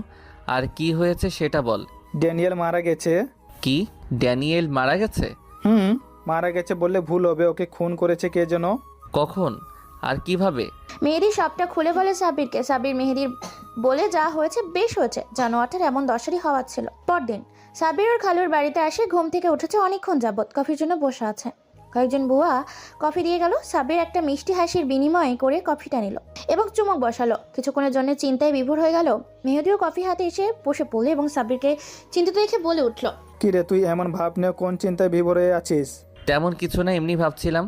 আর কি হয়েছে সেটা বল। ড্যানিয়েল মারা গেছে। কি, ড্যানিয়েল মারা গেছে? মারা গেছে বললে ভুল হবে, ওকে খুন করেছে কে যেন। কখন আর কিভাবে? মেহেদি সবটা খুলে বলে সাব্বিরকে। সাব্বির মেহেদির বলে যা হয়েছে বেশ হয়েছে, জানোয়ারটার এমন দশারই হওয়ার ছিল। পরদিন সাব্বির ওর খালুর বাড়িতে আসে, ঘুম থেকে উঠেছে অনেকক্ষণ যাবত, কফির জন্য বসে আছে। কয়েকজন বুয়া কফি দিয়ে গেল। সাব্বির একটা মিষ্টি হাসির বিনিময় করে কফিটা নিল এবং চুমুক বসালো। কিছুক্ষণের জন্য চিন্তায় বিভোর হয়ে গেল। মেহেদিও কফি হাতে এসে বসে পড়ল এবং সাব্বিরকে চিন্তিত দেখে বলে উঠল, কি রে, তুই এমন ভাব নিয়ে কোন চিন্তায় বিভোর হয়ে আছিস? তেমন কিছু না, এমনি ভাবছিলাম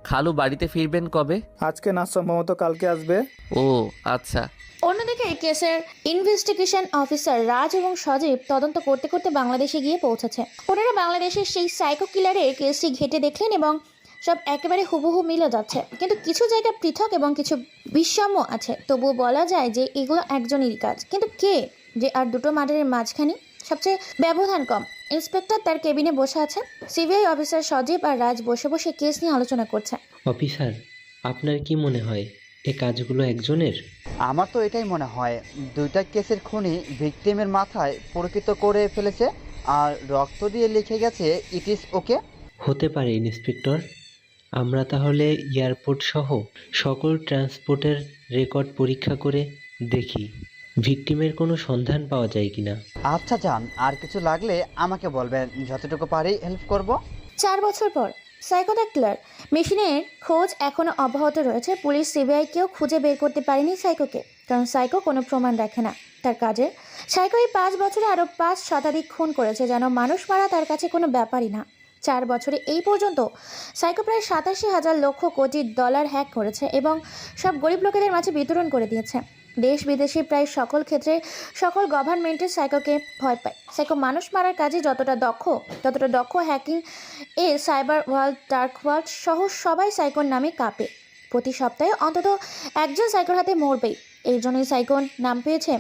খালু বাড়িতে ফিরবেন কবে। আজকে না, সম্ভবত কালকে আসবে। ও আচ্ছা। অন্যদিকে কেসের ইনভেস্টিগেশন অফিসার রাজ এবং সজীব তদন্ত করতে করতে বাংলাদেশে গিয়ে পৌঁছেছে। ওনারা বাংলাদেশের সেই সাইকো কিলারের কেসটি ঘেটে দেখলেন এবং সব একেবারে হুবহু মিলে যাচ্ছে, কিন্তু কিছু জায়গা পৃথক এবং কিছু বিষম্য আছে। তবুও বলা যায় যে এগুলো একজনেরই কাজ, কিন্তু কে যে আর দুটো মার্ডারের মাঝখানে সবচেয়ে ব্যবধান কম। ইন্সপেক্টর তার কেবিনে বসে আছে। সিবিআই অফিসার সজীব আর রাজ বসে বসে কেস নিয়ে আলোচনা করছে। অফিসার, আপনার কি মনে হয় এ কাজগুলো একজনের? আমার তো এটাই মনে হয়, দুইটা কেসের খুনি ভিকটিমের মাথায় পরিচিত করে ফেলেছে আর রক্ত দিয়ে লিখে গেছে ইট ইজ ওকে। হতে পারে ইন্সপেক্টর। আমরা তাহলে এয়ারপোর্ট সহ সকল ট্রান্সপোর্টের রেকর্ড পরীক্ষা করে দেখি ভিকটিমের কোনো সন্ধান পাওয়া যায় কিনা। আচ্ছা যান, আর কিছু লাগলে আমাকে বলবেন, যতটুকু পারি হেল্প করব। 4 বছর পর সাইকো দ্য কিলার মেশিনের খোঁজ এখনও অব্যাহত রয়েছে। পুলিশ সিবিআই কেউ খুঁজে বের করতে পারেনি সাইকোকে, কারণ সাইকো কোনো প্রমাণ রাখে না তার কাজের। সাইকো এই 5 বছরে আরও 5 শতাধিক খুন করেছে, যেন মানুষ মারা তার কাছে কোনো ব্যাপারই না। 4 বছরে এই পর্যন্ত সাইকো প্রায় 87,000 লক্ষ কোটি ডলার হ্যাক করেছে এবং সব গরিব লোকেদের মাঝে বিতরণ করে দিয়েছে। দেশ বিদেশে প্রায় সকল ক্ষেত্রে সকল গভর্নমেন্টের সাইকোকে ভয় পায়। সাইকো মানুষ মারার কাজে যতটা দক্ষ হ্যাকিং এ সাইবার ওয়ার্ল্ড, ডার্ক ওয়ার্ল্ড সহ সবাই সাইকোর নামে কাঁপে। প্রতি সপ্তাহে অন্তত একজন সাইকোর হাতে মরবেই। এই জন্যই সাইকোর নাম পেয়েছে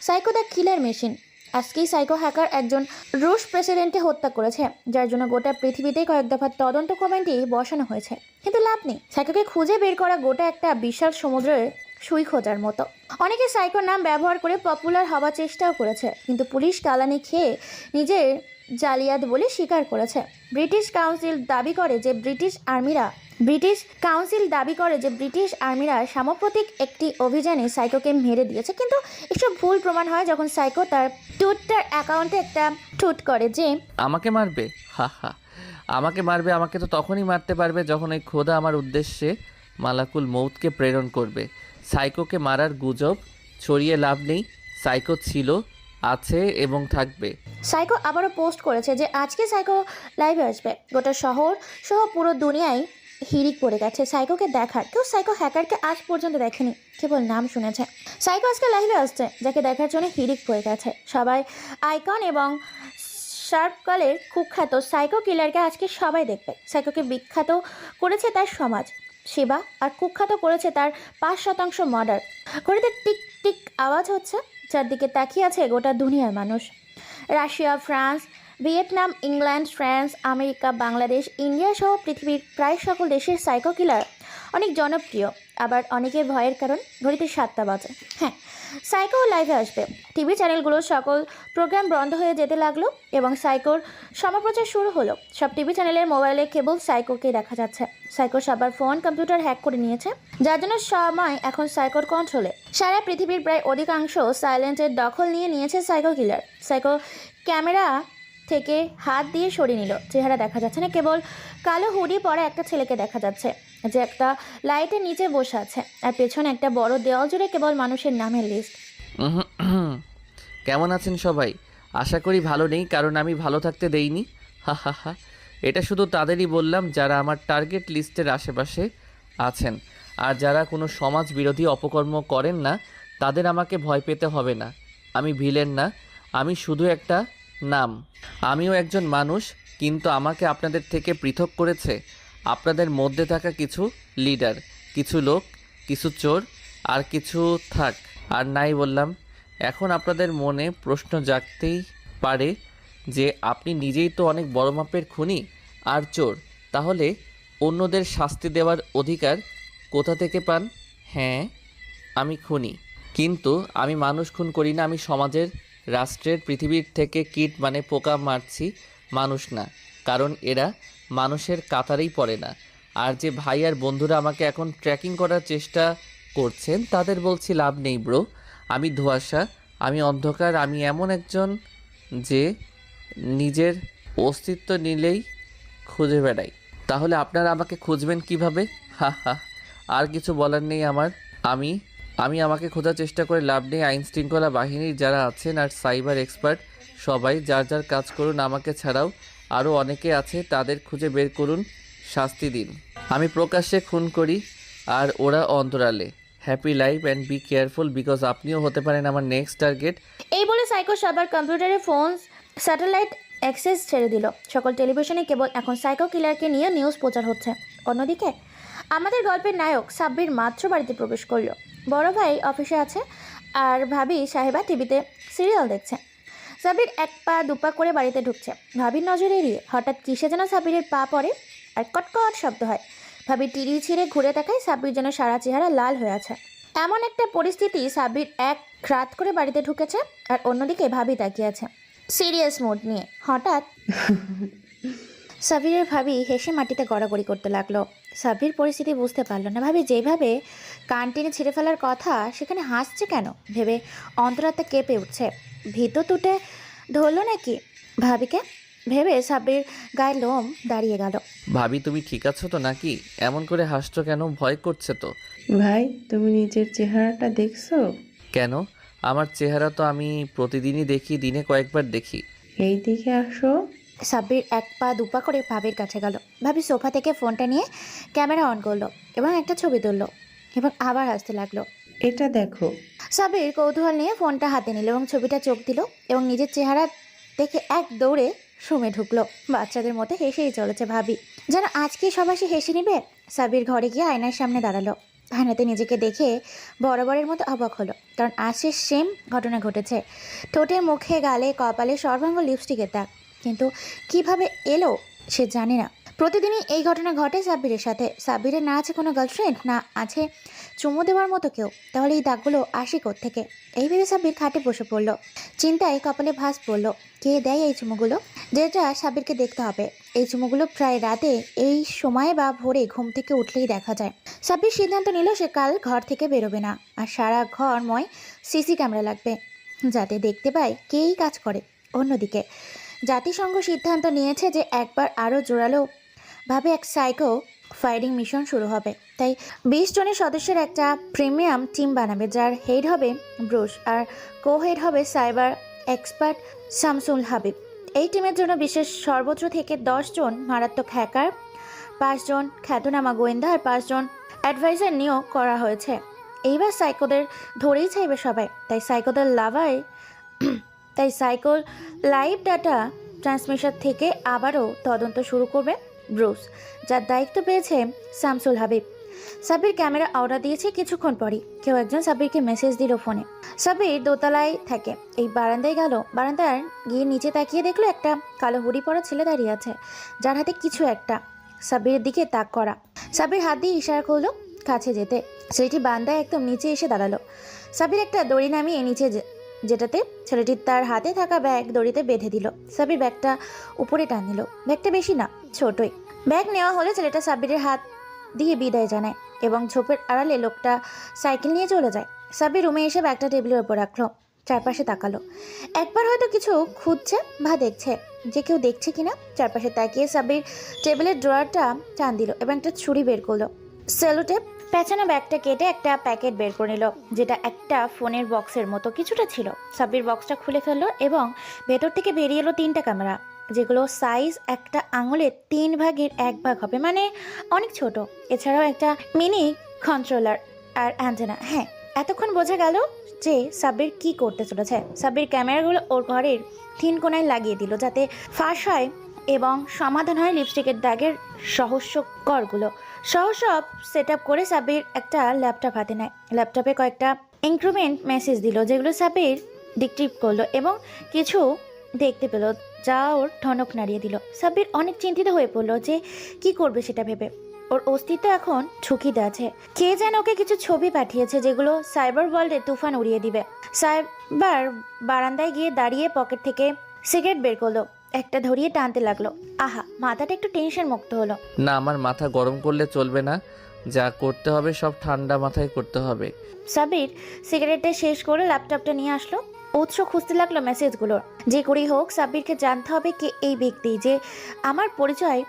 সাইকো দ্য কিলার মেশিন। আজকেই সাইকো হ্যাকার একজন রুশ প্রেসিডেন্টকে হত্যা করেছে, যার জন্য গোটা পৃথিবীতেই কয়েক দফা তদন্ত কমিটি বসানো হয়েছে, কিন্তু লাভ নেই। সাইকোকে খুঁজে বের করা গোটা একটা বিশাল সমুদ্রের সুই খোঁজার মতো। অনেকে সাইকোর নাম ব্যবহার করে পপুলার হওয়ার চেষ্টাও করেছে, কিন্তু পুলিশ কালানি খেয়ে নিজের জালিয়াত বলে স্বীকার করেছে। ব্রিটিশ কাউন্সিল দাবি করে যে ব্রিটিশ আর্মিরা সাম্প্রতিক একটি অভিযানে সাইকোকে মেরে দিয়েছে, কিন্তু এসব ভুল প্রমাণ হয় যখন সাইকো তার টুইটার অ্যাকাউন্টে একটা টুইট করে যে আমাকে মারবে, হা হা, আমাকে মারবে। আমাকে তো তখনই মারতে পারবে যখন ওই খোদা আমার উদ্দেশ্যে মালাকুল মৌতকে প্রেরণ করবে। সাইকোকে মারার গুজব ছড়িয়ে লাভ নেই। সাইকো ছিল, আছে এবং থাকবে। সাইকো আবারও পোস্ট করেছে যে আজকে সাইকো লাইভে আসবে। গোটা শহর সহ পুরো দুনিয়ায় হিড়িক পড়ে গেছে সাইকোকে দেখার। কেউ সাইকো হ্যাকারকে আজ পর্যন্ত দেখেনি, কেবল নাম শুনেছে। সাইকো আজকে লাইভে আসছে, যাকে দেখার জন্য হিড়িক পড়ে গেছে সবাই। আইকন এবং সার্কলের কুখ্যাত সাইকো কিলারকে আজকে সবাই দেখবে। সাইকোকে বিখ্যাত করেছে তার সমাজ সেবা, আর কুখ্যাত করেছে তার 5% মার্ডার। ঘড়িতে টিক টিক আওয়াজ হচ্ছে, চারদিকে তাকিয়ে আছে গোটা দুনিয়ার মানুষ। Russia, France, Vietnam, England, France, America, Bangladesh, India সহ পৃথিবীর প্রায় সকল দেশের সাইকো কিলার অনেক জনপ্রিয়, আবার অনেকের ভয়ের কারণ। ঘড়িতে 7টা বাজে। হ্যাঁ, সাইকো লাইভে আসবে। টিভি চ্যানেলগুলোর সকল প্রোগ্রাম বন্ধ হয়ে যেতে লাগলো এবং সাইকোর সম্প্রচার শুরু হলো। সব টিভি চ্যানেলের মোবাইলে কেবল সাইকোকে দেখা যাচ্ছে। সাইকো সবার ফোন কম্পিউটার হ্যাক করে নিয়েছে, যার জন্য সময় এখন সাইকোর কন্ট্রোলে। সারা পৃথিবীর প্রায় অধিকাংশ সাইলেন্টের দখল নিয়ে নিয়েছে সাইকো কিলার। সাইকো ক্যামেরা থেকে হাত দিয়ে সরিয়ে নিল, চেহারা দেখা যাচ্ছে না, কেবল কালো হুডি পরা একটা ছেলেকে দেখা যাচ্ছে যে একটা লাইটের নিচে বসে আছে, আর পেছনে একটা বড় দেওয়াল জুড়ে কেবল মানুষের নামের লিস্ট। কেমন আছেন সবাই? আশা করি ভালো নেই, কারণ আমি ভালো থাকতে দেইনি। হা হা হা। এটা শুধু তাদেরই বললাম যারা আমার টার্গেট লিস্টের আশেপাশে আছেন, আর যারা কোনো সমাজ বিরোধী অপকর্ম করেন না তাদের আমাকে ভয় পেতে হবে না। আমি ভিলেন না, আমি শুধু একটা নাম। আমিও একজন মানুষ, কিন্তু আমাকে আপনাদের থেকে পৃথক করেছে আপনাদের মধ্যে থাকা কিছু লিডার, কিছু লোক, কিছু চোর, আর কিছু থাক আর নাই বললাম। এখন আপনাদের মনে প্রশ্ন জাগতেই পারে যে আপনি নিজেই তো অনেক বড় মাপের খুনি আর চোর, তাহলে অন্যদের শাস্তি দেওয়ার অধিকার কোথা থেকে পান? হ্যাঁ, আমি খুনি, কিন্তু আমি মানুষ খুন করি না। আমি সমাজের, রাষ্ট্রের, পৃথিবীর থেকে কীট মানে পোকা মারছি, মানুষ না, কারণ এরা মানুষের কাতারেই পড়ে না। আর যে ভাই আর বন্ধুরা আমাকে এখন ট্র্যাকিং করার চেষ্টা করছেন তাদের বলছি লাভ নেই ব্রো। আমি ধোঁয়াশা, আমি অন্ধকার, আমি এমন একজন যে নিজের অস্তিত্ব নিলেই খুঁজে বেড়াই। তাহলে আপনারা আমাকে খুঁজবেন কিভাবে? হা হা। আর কিছু বলার নেই আমার। আমি আমাকে খোঁজার চেষ্টা করে লাভ নেই। আইন শৃঙ্খলা বাহিনীর যারা আছেন আর সাইবার এক্সপার্ট সবাই যার যার কাজ করুন। আমাকে ছাড়াও আরও অনেকে আছে, তাদের খুঁজে বের করুন, শাস্তি দিন। আমি প্রকাশ্যে খুন করি আর ওরা অন্তরালে। Happy life and be careful, because আপনিও হতে পারেন আমার নেক্সট টার্গেট। এই বলে সাইকো সবার কম্পিউটারে ফোন, স্যাটেলাইট অ্যাক্সেস ছেড়ে দিল। সকল টেলিভিশনে কেবল এখন সাইকো কিলারকে নিয়ে নিউজ প্রচার হচ্ছে। অন্যদিকে আমাদের গল্পের নায়ক সাব্বির মাত্র বাড়িতে প্রবেশ করলো। বড় ভাই অফিসে আছে আর ভাবি সাহেবা টিভিতে সিরিয়াল দেখছে। সাব্বির এক পা দুপা করে বাড়িতে ঢুকছে। ভাবির নজর এড়িয়ে হঠাৎ কিসে যেন সাব্বিরের পা পড়ে আর কটকট শব্দ হয়। ভাবি টিড়ি ছিঁড়ে ঘুরে তাকায়, সাব্বির যেন সারা চেহারা লাল হয়ে আছে। এমন একটা পরিস্থিতি, সাব্বির এক রাত করে বাড়িতে ঢুকেছে আর অন্যদিকে ভাবি তাকিয়ে আছে সিরিয়াস মুড নিয়ে। হঠাৎ সাব্বিরের ভাবি হেসে মাটিতে গড়াগড়ি করতে লাগলো। সাব্বির পরিস্থিতি বুঝতে পারলো না। ভাবি যেভাবে কান টেনে ছিঁড়ে ফেলার কথা সেখানে হাসছে কেন ভেবে অন্তরাত্মা কেঁপে উঠছে। ভীত তুটে ধরলো নাকি ভাবিকে ভেবে সাব্বির গায়ে লোম দাঁড়িয়ে গেল। ভাবি তুমি ঠিক আছো তো নাকি? এমন করে হাসছো কেন? ভয় করছে তো? ভাই, তুমি নিজের চেহারাটা দেখছো? কেন? আমার চেহারা তো আমি প্রতিদিনই দেখি, দিনে কয়েকবার দেখি। এই দিকে আসো। সাব্বির এক পা দুপা করে ভাবির কাছে গেল। ভাবি সোফা থেকে ফোনটা নিয়ে ক্যামেরা অন করলো এবং একটা ছবি তুললো এবং আবার আসতে লাগলো। এটা দেখো। সাব্বির কৌতূহল নিয়ে ফোনটা হাতে নিল এবং ছবিটা চোখ দিল এবং নিজের চেহারা দেখে এক দৌড়ে রুমে ঢুকলো। বাচ্চাদের মতো হেসেই চলেছে ভাবি, যেন আজকে সবাই হেসে নিবে। সাব্বির ঘরে গিয়ে আয়নার সামনে দাঁড়ালো। আয়নাতে নিজেকে দেখে বরাবরের মতো অবাক হলো, কারণ আজ সে সেম ঘটনা ঘটেছে। ঠোঁটে, মুখে, গালে, কপালে সর্বাঙ্গ লিপস্টিকের দাগ, কিন্তু কিভাবে এলো সে জানে না। প্রতিদিনই এই ঘটনা ঘটে সাব্বিরের সাথে। সাব্বিরের না আছে কোনো গার্লফ্রেন্ড, না আছে চুমু দেওয়ার মতো কেউ, তাহলে এই দাগগুলো আসে কোত্থেকে? এই ভেবে সাব্বির খাটে বসে পড়ল। চিন্তায় কপালে ভাঁজ পড়ল, কে দেয় এই চুমুগুলো, যেটা সাব্বিরকে দেখতে হবে। এই চুমুগুলো প্রায় রাতে এই সময়ে বা ভোরে ঘুম থেকে উঠলেই দেখা যায়। সাব্বির সিদ্ধান্ত নিল সে কাল ঘর থেকে বেরোবে না, আর সারা ঘরময় সিসি ক্যামেরা লাগবে, যাতে দেখতে পায় কেই কাজ করে। অন্যদিকে জাতিসংঘ সিদ্ধান্ত নিয়েছে যে একবার আরও জোরালো ভাবে এক সাইকো ফায়ারিং মিশন শুরু হবে। তাই 20 জনের সদস্যের একটা প্রিমিয়াম টিম বানাবে, যার হেড হবে ব্রুস আর কো হেড হবে সাইবার এক্সপার্ট শামসুল হাবিব। এই টিমের জন্য বিশেষ সর্বোচ্চ থেকে 10 জন মারাত্মক হ্যাকার, 5 জন খ্যাতনামা গোয়েন্দা আর 5 জন অ্যাডভাইজার নিয়োগ করা হয়েছে। এইবার সাইকোদের ধরেই চাইবে সবাই, তাই সাইকোর লাইভ ডাটা ট্রান্সমিশন থেকে আবারও তদন্ত শুরু করবে ব্রুস, যার দায়িত্ব পেয়েছে শামসুল হাবিব। সাব্বির ক্যামেরা অর্ডার দিয়েছে। কিছুক্ষণ পরই কেউ একজন সাব্বিরকে মেসেজ দিল ফোনে। সাব্বির দোতলায় থাকে, এই বারান্দায় গেল। বারান্দার গিয়ে নিচে তাকিয়ে দেখলো একটা কালো হুডি পরা ছেলে দাঁড়িয়ে আছে, যার হাতে কিছু একটা। সাব্বিরের দিকে তাক করা। সাব্বির হাত দিয়ে ইশারা করলো কাছে যেতে। ছেলেটি বারান্দায় একদম নিচে এসে দাঁড়ালো। সাব্বির একটা দড়ি নামিয়ে নিচে যেটাতে ছেলেটি তার হাতে থাকা ব্যাগ দড়িতে বেঁধে দিল। সাব্বির ব্যাগটা উপরে টান নিল। ব্যাগটা বেশি না, ছোটই। ব্যাগ নেওয়া হলে ছেলেটা সাব্বিরের হাত দিয়ে বিদায় জানায় এবং ঝোপের আড়ালে লোকটা সাইকেল নিয়ে চলে যায়। সাব্বির রুমে এসে ব্যাগটা টেবিলের ওপর রাখলো, চারপাশে তাকালো। একবার হয়তো কিছু খুঁজছে বা দেখছে যে কেউ দেখছে কিনা। চারপাশে তাকিয়ে সাব্বির টেবিলের ড্রয়ারটা টান দিল এবং একটা ছুরি বের করলো। সেলোটেপ পেঁচানো ব্যাগটা কেটে একটা প্যাকেট বের করে নিল, যেটা একটা ফোনের বক্সের মতো কিছুটা ছিল। সাব্বির বক্সটা খুলে ফেললো এবং ভেতর থেকে বেরিয়ে এলো 3টা ক্যামেরা, যেগুলো সাইজ একটা আঙুলের 3 ভাগের 1 ভাগ হবে, মানে অনেক ছোট। এছাড়াও একটা মিনি কন্ট্রোলার আর অ্যান্টেনা। হ্যাঁ, এতক্ষণ বোঝা গেল যে সাব্বির কি করতে চলেছে। সাব্বির ক্যামেরাগুলো ওর ঘরের 3 কোণায় লাগিয়ে দিল, যাতে ফাঁস হয় এবং সমাধান হয় লিপস্টিকের দাগের রহস্যকরগুলো। সব সেট আপ করে সাব্বির একটা ল্যাপটপ হাতে নেয়। ল্যাপটপে কয়েকটা ইনক্রিমেন্ট মেসেজ দিল, যেগুলো সাব্বির ডিকটিভ করলো এবং কিছু দেখতে পেল, যা ওর ঠনক নাড়িয়ে দিল। সাব্বির অনেক চিন্তিত হয়ে পড়লো যে কি করবে সেটা ভেবে। ওর অস্তিত্ব এখন ঝুঁকিতে আছে। কে যেন ওকে কিছু ছবি পাঠিয়েছে, যেগুলো সাইবার ওয়ার্ল্ডে তুফান উড়িয়ে দিবে। সাইবার বারান্দায় গিয়ে দাঁড়িয়ে পকেট থেকে সিগারেট বের করলো, একটা ধরিয়ে টানতে লাগলো। আহা, মাথাটা একটু টেনশন মুক্ত হলো। না, আমার মাথা গরম করলে চলবে না, যা করতে হবে সব ঠান্ডা মাথায় করতে হবে। সাব্বির সিগারেটটা শেষ করে ল্যাপটপটা নিয়ে আসলো। উৎস খুঁজতে লাগলো মেসেজগুলোর। যে করেই হোক সাব্বিরকে জানতে হবে কে এই ব্যক্তি যে আমার পরিচয়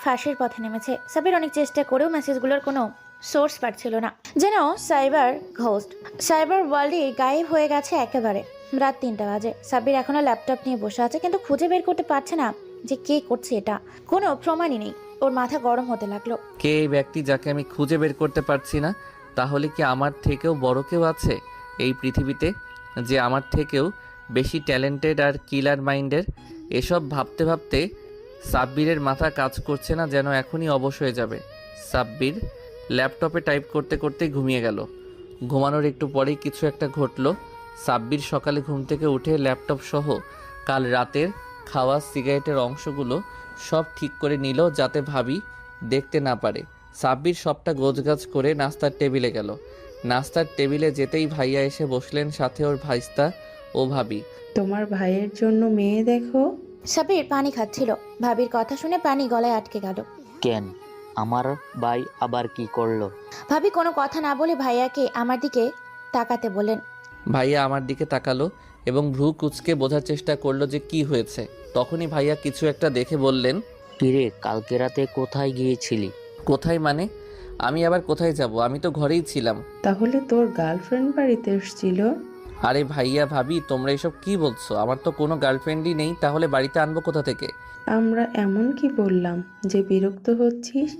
ফাঁসের পথে নেমেছে। সাব্বির অনেক চেষ্টা করেও মেসেজগুলোর কোনো সোর্স পাচ্ছিল না, যেন সাইবার ঘোস্ট। সাইবার ওয়ার্ল্ডে গায়েব হয়ে গেছে একেবারে। রাত 3টা বাজে। সাব্বির এখনো ল্যাপটপ নিয়ে বসে আছে, কিন্তু খুঁজে বের করতে পারছে না যে কে করছে এটা। কোনো প্রমাণই নেই। ওর মাথা গরম হতে লাগলো। কে এই ব্যক্তি যাকে আমি খুঁজে বের করতে পারছি না? তাহলে কি আমার থেকেও বড় কেউ আছে এই পৃথিবীতে, যে আমার থেকেও বেশি ট্যালেন্টেড আর কিলার মাইন্ডের? এসব ভাবতে ভাবতে সাব্বিরের মাথা কাজ করছে না, যেন এখনই অবশ হয়ে যাবে। সাব্বির ল্যাপটপে টাইপ করতে করতে ঘুমিয়ে গেল। ঘুমানোর একটু পরেই কিছু একটা ঘটলো। সাব্বির সকালে ঘুম থেকে উঠে ল্যাপটপ সহ কাল রাতের খাওয়া সিগারেটের অংশগুলো সব ঠিক করে নিল, যাতে ভাবি দেখতে না পারে। সাব্বির সবটা গোছগাছ করে নাস্তার টেবিলে গেল। নাস্তার টেবিলে যেতেই ভাইয়া এসে বসলেন, সাথে ওর ভাইস্তা ও ভাবি। তোমার ভাইয়ের জন্য মেয়ে দেখো। সাব্বির পানি খাচ্ছিল। ভাবির কথা শুনে পানি গলায় আটকে গেল। কেন, আমার ভাই আবার কি করলো? ভাবি কোনো কথা না বলে ভাইয়াকে আমার দিকে তাকাতে বললেন। ভাইয়া আমার দিকে তাকালো এবং ভ্রু কুঁচকে বোঝার চেষ্টা করলো যে কি হয়েছে। তখনই ভাইয়া কিছু একটা দেখে বললেন, কিরে, কালকে রাতে কোথায় গিয়েছিলি? কোথায় মানে? আমি আবার কোথায় যাব? আমি তো ঘরেই ছিলাম। তাহলে তোর গার্লফ্রেন্ড বাড়িতে এসেছিল? আরে ভাইয়া ভাবি, তোমরা এসব কি বলছো? আমার তো কোনো গার্লফ্রেন্ডই নেই, তাহলে বাড়িতে আনবো কোথা থেকে? আমরা এমন কি বললাম যে বিরক্ত হচ্ছিস?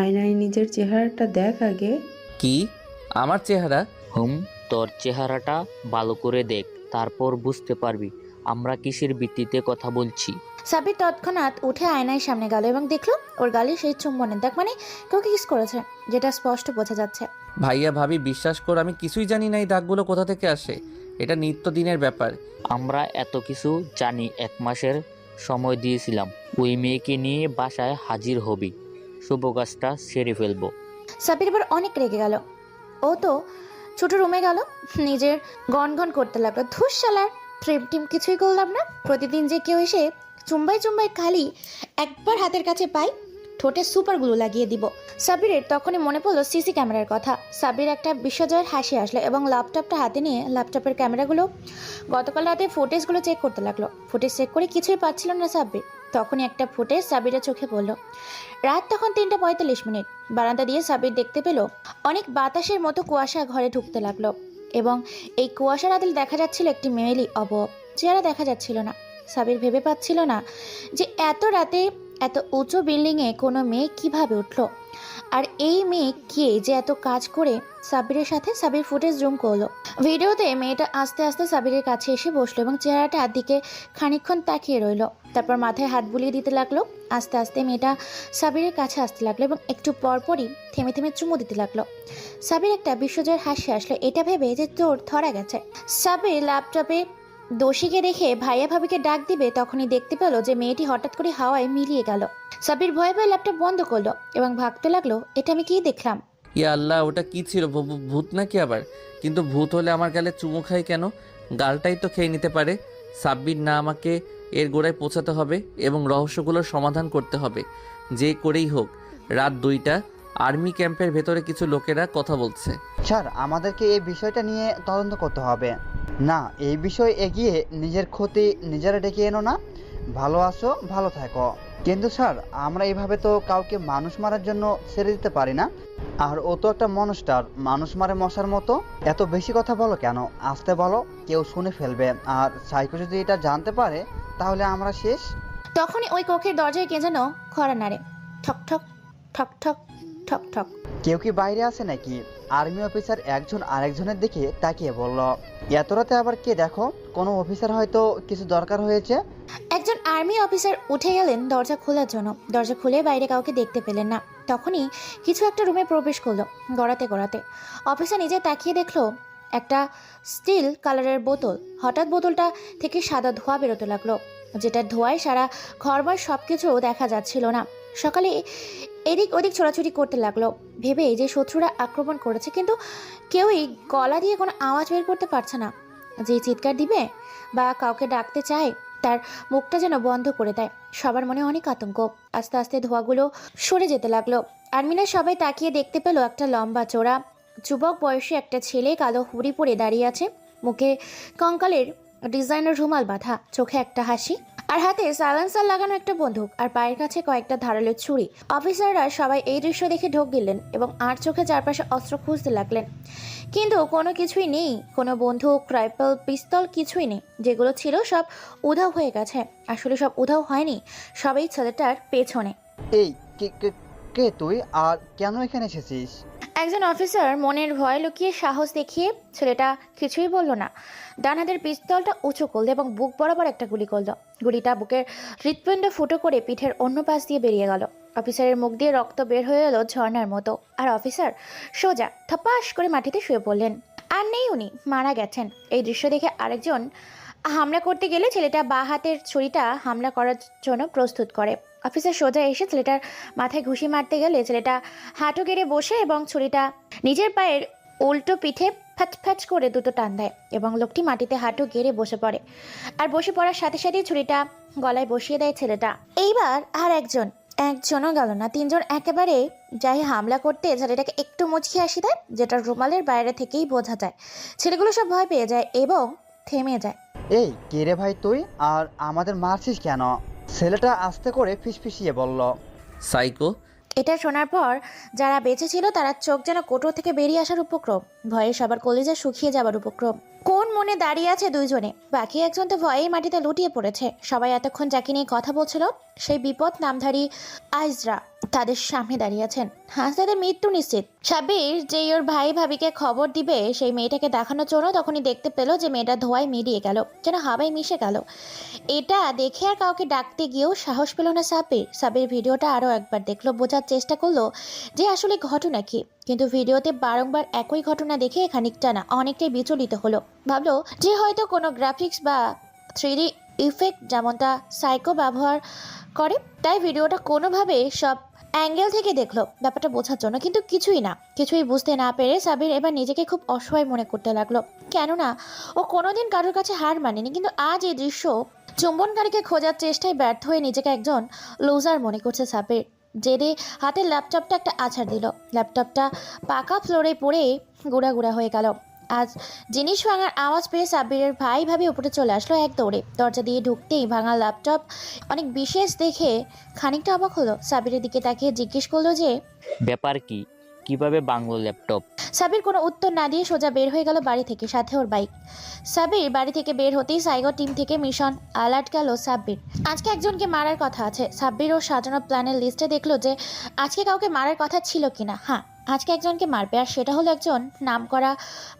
আয়নায় নিজের চেহারাটা দেখ আগে। কি? আমার চেহারা? তোর চেহারাটা ভালো করে দেখ, তারপর বুঝতে পারবি আমরা কিসের ভিত্তিতে কথা বলছি। সাব্বির তৎক্ষণাৎ উঠে আয়নার সামনে গেল এবং দেখলো ওর গালে সেই চুম্বনের দাগ, মানে কেউ কিস করেছে, যেটা স্পষ্ট বোঝা যাচ্ছে। ভাইয়া ভাবি বিশ্বাস কর, আমি কিছুই জানি না এই দাগগুলো কোথা থেকে আসে। এটা নিত্যদিনের ব্যাপার। আমরা এত কিছু জানি, 1 মাসের সময় দিয়েছিলাম। ওই মেয়েকে নিয়ে বাসায় হাজির হবি, শুভ কাজটা সেরে ফেলবো। সাবির এবার অনেক রেগে গেল। ও তো ছোট রুমে গেল, নিজের গনগন করতে লাগলো, ধুস শালার, প্রেম টিম কিছুই করলাম না। প্রতিদিন যে কেউ এসে চুম্বাই চুম্বাই খালি একবার হাতের কাছে পাই, ঠোঁটে সুপার গ্লু লাগিয়ে দিব। সাবিরের তখনই মনে পড়লো সিসি ক্যামেরার কথা। সাবির একটা বিশ্বজয়ের হাসি আসলো এবং ল্যাপটপটা হাতে নিয়ে ল্যাপটপের ক্যামেরাগুলো গতকাল রাতে ফুটেজগুলো চেক করতে লাগলো। ফুটেজ চেক করে কিছুই পাচ্ছিল না সাবির। তখনই একটা ফুটেজ সাবিরের চোখে পড়লো। রাত তখন 3:45। বারান্দা দিয়ে সাবির দেখতে পেল অনেক বাতাসের মতো কুয়াশা ঘরে ঢুকতে লাগলো এবং এই কুয়াশার আদলে দেখা যাচ্ছিল একটি মেয়েলি অবয়ব, চেহারা দেখা যাচ্ছিল না। সাবির ভেবে পাচ্ছিল না যে এত রাতে এত উঁচু বিল্ডিংয়ে কোনো মেয়ে কিভাবে উঠলো, আর এই মেয়ে কে যে এত কাজ করে সাবিরের সাথে। সাবির ফুটেজ জুম করলো। ভিডিওতে মেয়েটা আস্তে আস্তে সাবিরের কাছে এসে বসলো এবং চেহারাটার দিকে খানিকক্ষণ তাকিয়ে রইল। তারপর মাথায় হাত বুলিয়ে দিতে লাগলো। আস্তে আস্তে মেয়েটা সাবিরের কাছে আসতে লাগলো এবং একটু পরপরই থেমে থেমে চুমু দিতে লাগলো। সাবির একটা বিশ্বজয়ের হাসি আসলো, এটা ভেবে যে তোর ধরা গেছে। সাবির ল্যাপটপে দোষীকে দেখে ভাইয়া ভাবিকে ডাক দিবে, তখনই দেখতে পেল যে মেয়েটি হঠাৎ করে হাওয়ায় মিলিয়ে গেল। সাবির ভয়ে ভয়ে ল্যাপটপ বন্ধ করলো এবং ভাবতে লাগলো, এটা আমি কি দেখলাম। ইয়া আল্লাহ, ওটা কি ছিল? ভূত নাকি আবার? কিন্তু ভূত হলে আমার গালে চুমু খাই কেন? গালটাই তো খেয়ে নিতে পারে। সাব্বির না, আমাকে এর গোড়ায় পৌঁছাতে হবে এবং রহস্যগুলোর সমাধান করতে হবে, যে করেই হোক। রাত 2টা, আর্মি ক্যাম্পের ভেতরে কিছু লোকেরা কথা বলছে। স্যার, আমাদেরকে এই বিষয়টা নিয়ে তদন্ত করতে হবে। না, এই বিষয় এগিয়ে নিজের ক্ষতি নিজেরা ডেকে এনো না। ভালো আছো, ভালো থাকো। কিন্তু স্যার, আমরা এইভাবে তো কাউকে মানুষ মারার জন্য ছেড়ে দিতে পারি না। আর ও তো একটা মনস্টার, মানুষ মারে মশার মতো। এত বেশি কথা বলো কেন? আস্তে বলো, কেউ শুনে ফেলবে। আর সাইকো যদি এটা জানতে পারে তাহলে আমরা শেষ। তখনই ওই কক্ষের দরজায় কে যেন খড়া নাড়ে, ঠক ঠক ঠক ঠক ঠক ঠক। কেউ কি বাইরে আছে নাকি? আর্মি অফিসার একজন আরেকজনের দিকে তাকিয়ে বলল, এত রাতে আবার কে? দেখো, কোনো অফিসার হয়তো কিছু দরকার হয়েছে। একজন আর্মি অফিসার উঠে গেলেন দরজা খোলার জন্য। দরজা খুলে বাইরে কাউকে দেখতে পেলেন না। তখনই কিছু একটা রুমে প্রবেশ করলো গড়াতে গড়াতে। অফিসার নিজে তাকিয়ে দেখলো একটা স্টিল কালারের বোতল। হঠাৎ বোতলটা থেকে সাদা ধোঁয়া বেরোতে লাগলো, যেটার ধোঁয়ায় সারা ঘরবার সব কিছু দেখা যাচ্ছিল না। সকালে এদিক ওদিক ছোড়াছুড়ি করতে লাগলো, ভেবে যে শত্রুরা আক্রমণ করেছে, কিন্তু কেউই গলা দিয়ে কোনো আওয়াজ বের করতে পারছে না। যে চিৎকার দিবে বা কাউকে ডাকতে চায়, তার মুখটা যেন বন্ধ করে দেয়। সবার মনে অনেক আতঙ্ক। আস্তে আস্তে ধোঁয়াগুলো সরে যেতে লাগলো। আর্মিরা সবাই তাকিয়ে দেখতে পেল একটা লম্বা চোরা যুবক বয়সী একটা ছেলে কালো হুড়ি পরে দাঁড়িয়ে আছে, মুখে কঙ্কালের ডিজাইনের রুমাল বাঁধা, চোখে একটা হাসি, আর হাতে সাইলেন্সার লাগানো একটা বন্দুক, আর পায়ের কাছে কয়েকটা ধারালো ছুরি। অফিসাররা সবাই এই দৃশ্য দেখে ঢোক গেলেন এবং আর চোখে চারপাশে অস্ত্র খুঁজতে লাগলেন, কিন্তু কোনো কিছুই নেই। কোনো বন্দুক, রাইফেল, পিস্তল কিছুই নেই। যেগুলো ছিল সব উধাও হয়ে গেছে। আসলে সব উধাও হয়নি, সবই ছেলেটার পেছনে। এই কে তুই, আর কেন এখানে এসেছিস? একজন অফিসার মনের ভয় লুকিয়ে সাহস দেখিয়ে ছেলেটা কিছুই বলল না। ডান হাতের পিস্তলটা উঁচু করলো এবং বুক বরাবর একটা গুলি করলো। গুলিটা বুকের হৃৎপিণ্ড ফুটো করে পিঠের অন্য পাশ দিয়ে বেরিয়ে গেল। অফিসারের মুখ দিয়ে রক্ত বের হয়ে এলো ঝর্ণার মতো, আর অফিসার সোজা থপাস করে মাটিতে শুয়ে পড়লেন। আর নেই, উনি মারা গেছেন। এই দৃশ্য দেখে আরেকজন হামলা করতে গেলে ছেলেটা বাঁ হাতের ছুরিটা হামলা করার জন্য প্রস্তুত করে। অফিসার সোজা এসে ছেলেটার মাথায় ঘুষি মারতে গেলে ছেলেটা হাঁটু গেড়ে বসে এবং ছুরিটা নিজের পায়ের উল্টো পিঠে ফ্যাচ ফ্যাচ করে দুটো টান দেয় এবং লোকটি মাটিতে হাঁটু গেড়ে বসে পড়ে। আর বসে পড়ার সাথে সাথেই ছুরিটা গলায় বসিয়ে দেয় ছেলেটা। এইবার আর একজনও গেল না, 3জন একেবারে যাই হামলা করতে ছেলেটাকে একটু মুচকি হাসি দেয়, যেটা রুমালের বাইরে থেকেই বোঝা যায়। ছেলেগুলো সব ভয় পেয়ে যায় এবং থেমে যায়। এই কে রে ভাই তুই, আর আমাদের মারছিস কেন? ছেলেটা আস্তে করে ফিসফিসিয়ে বলল। সাইকো। এটা শোনার পর যারা বেঁচে ছিল তারা চোখ যেন কোটর থেকে বেরিয়ে আসার উপক্রম, ভয়ে সবার কলিজা শুকিয়ে যাবার উপক্রম। কোন মনে দাঁড়িয়ে আছে 2জনে, বাকি একজন তো ভয়েই মাটিতে লুটিয়ে পড়েছে। সবাই এতক্ষণ যাকে নিয়ে কথা বলছিল সেই বিপদ নামধারী আইজরা তাদের সামনে দাঁড়িয়ে আছেন। আজ তাদের মৃত্যু নিশ্চিত। সাব্বির যেই ওর ভাই ভাবিকে খবর দিবে সেই মেয়েটাকে দেখানোর জন্য তখনই দেখতে পেল যে মেয়েটা ধোঁয়ায় মিলিয়ে গেল, যেন হাওয়ায় মিশে গেল। এটা দেখে আর কাউকে ডাকতে গিয়েও সাহস পেল না সাব্বির। সাব্বির ভিডিওটা আরও একবার দেখলো, বোঝার চেষ্টা করলো যে আসলে ঘটনা কি, কিন্তু ভিডিওতে বারংবার একই ঘটনা দেখে খানিকটা না অনেকটাই বিচলিত হলো। ভাবলো যে হয়তো কোনো গ্রাফিক্স বা 3D ইফেক্ট যেমনটা সাইকো ব্যবহার করে, তাই ভিডিওটা কোনোভাবে সব অ্যাঙ্গেল থেকে দেখলো ব্যাপারটা বোঝার জন্য, কিন্তু কিছুই বুঝতে না পেরে সাবির এবার নিজেকে খুব অসহায় মনে করতে লাগলো। কেননা ও কোনোদিন কারোর কাছে হার মানেনি, কিন্তু আজ এই দৃশ্য চুম্বনকারীকে খোঁজার চেষ্টায় ব্যর্থ হয়ে নিজেকে একজন লুজার মনে করছে সাবির। জেদে হাতের ল্যাপটপটা একটা আছাড় দিল। ল্যাপটপটা পাকা ফ্লোরে পড়ে গুঁড়া হয়ে গেল। আজ জিনিস ভাঙার আওয়াজ পেয়ে সাব্বিরের ভাই ভাবি উপরে চলে আসলো এক দৌড়ে। দরজা দিয়ে ঢুকতেই ভাঙা ল্যাপটপ অনেক বিশেষ দেখে খানিকটা অবাক হলো। সাব্বিরের দিকে তাকিয়ে জিজ্ঞেস করলো যে ব্যাপার কি, কিভাবে বাংলো ল্যাপটপ? সাব্বির কোনো উত্তর না দিয়ে সোজা বের হয়ে গেল বাড়ি থেকে, সাথে ওর বাইক। সাব্বির বাড়ি থেকে বের হতেই সাইগো টিম থেকে মিশন অ্যালার্ট গেল সাব্বির। আজকে একজনকে মারার কথা আছে। সাব্বির ও সাজানো প্ল্যানের লিস্টে দেখলো যে আজকে কাউকে মারার কথা ছিল কিনা। হ্যাঁ, আজকে একজনকে মারবে, আর সেটা হলো একজন নামকরা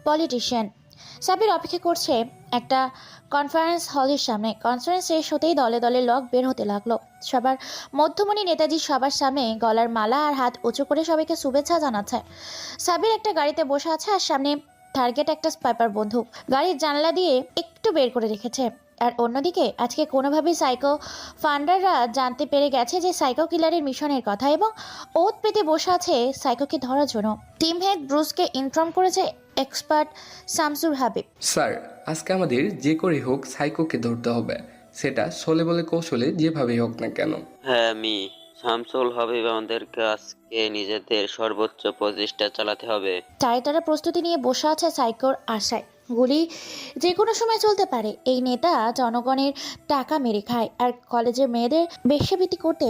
পলিটিশিয়ান। সাব্বির অপেক্ষা করছে একটা কনফারেন্স হলের সামনে। কনফারেন্স শেষ হতেই দলে দলে লোক বের হতে লাগলো। সবার মধ্যমণি নেতাজি সবার সামনে গলার মালা আর হাত উঁচু করে সবাইকে শুভেচ্ছা জানাচ্ছে। সাব্বির একটা গাড়িতে বসে আছে, আর সামনে টার্গেট একটা স্পাইপার বন্দুক গাড়ির জানলা দিয়ে একটু বের করে রেখেছে। আর অন্যদিকে আজকে কোনোভাবেই সাইকো ফান্ডাররা জানতে পেরে গেছে যে সাইকো কিলারের মিশনের কথা, এবং ওত পেতে বসে আছে সাইকোকে ধরার জন্য। টিম হেড ব্রুসকে ইনফর্ম করেছে এক্সপার্ট শামসুর হাবিব। স্যার, আজকে আমাদের যে করে হোক সাইকোকে ধরতে হবে, সেটা ছলে বলে কৌশলে যেভাবেই হোক না কেন। হ্যাঁ, শামসুল হাবিব, আমাদেরকে আজকে নিজেদের সর্বোচ্চ প্রচেষ্টা চালাতে হবে। তারা প্রস্তুতি নিয়ে বসে আছে সাইকোর আশায়। গুলি যে কোনো সময় চলতে পারে। এই নেতা জনগণের টাকা মেরে খায় আর কলেজের মেয়েদের বেশ্যাবৃত্তি করতে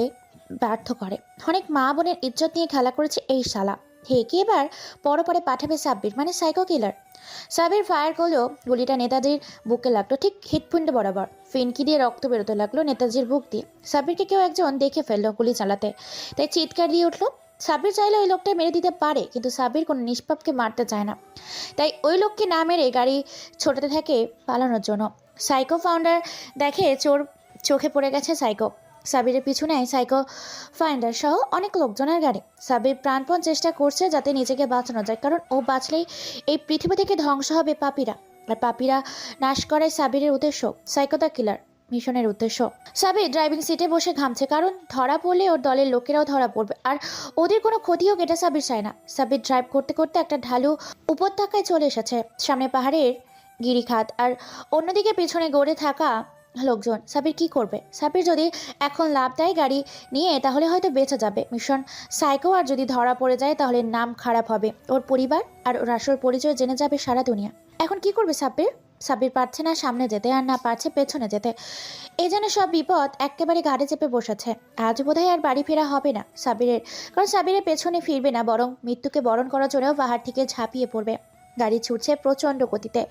ব্যর্থ করে। অনেক মা বোনের ইজ্জত নিয়ে খেলা করেছে এই শালা। হেকে এবার পরে পাঠাবে সাব্বির, মানে সাইকো কিলার। সাব্বির ফায়ার করলো। গুলিটা নেতাজির বুকে লাগলো, ঠিক হৃৎপিণ্ড বরাবর। ফিনকি দিয়ে রক্ত বেরোতে লাগলো নেতাজির বুক দিয়ে। সাব্বিরকে কেউ একজন দেখে ফেললো গুলি চালাতে, তাই চিৎকার দিয়ে উঠলো। সাব্বির চাইলে ওই লোকটা মেরে দিতে পারে, কিন্তু সাব্বির কোনো নিষ্পাপকে মারতে চায় না, তাই ওই লোককে না মেরে গাড়ি ছোটাতে থাকে পালানোর জন্য। সাইকো ফাউন্ডার দেখে চোখে পড়ে গেছে সাইকো। সাব্বিরের পিছু নেয় সাইকো ফাইন্ডার সহ অনেক লোকজনের গাড়ি। সাব্বির প্রাণপণ চেষ্টা করছে যাতে নিজেকে বাঁচানো যায়, কারণ ও বাঁচলেই এই পৃথিবী থেকে ধ্বংস হবে পাপীরা, আর পাপীরা নাশ করাই সাব্বিরের উদ্দেশ্য, সাইকো দ্য কিলার মিশনের উদ্দেশ্য। সাব্বির ড্রাইভিং সিটে বসে ঘামছে, কারণ ধরা পড়লে ওর দলের লোকেরাও ধরা পড়বে, আর ওদের কোনো ক্ষতি হোক এটা সাব্বির চায় না। সাব্বির ড্রাইভ করতে করতে একটা ঢালু উপত্যকায় চলে এসেছে। সামনে পাহাড়ের গিরিখাত, আর অন্যদিকে পেছনে গড়ে থাকা লোকজন। সাব্বির কি করবে? সাব্বির যদি এখন লাভ দেয় গাড়ি নিয়ে, তাহলে হয়তো বেঁচে যাবে মিশন সাইকো, আর যদি ধরা পড়ে যায় তাহলে নাম খারাপ হবে, ওর পরিবার আর ওর আসল পরিচয় জেনে যাবে সারা দুনিয়া। এখন কি করবে সাব্বির পারছে না সামনে যেতে, আর না পারছে পেছনে যেতে। এই যেন সব বিপদ একেবারে ঘাড়ে চেপে বসেছে। আজ বোধহয় আর বাড়ি ফেরা হবে না সাব্বিরের, কারণ সাব্বিরের পেছনে ফিরবে না, বরং মৃত্যুকে বরণ করার জন্য পাহাড় থেকে ঝাঁপিয়ে পড়বে। গাড়ি ছুটছে প্রচণ্ড গতিতে,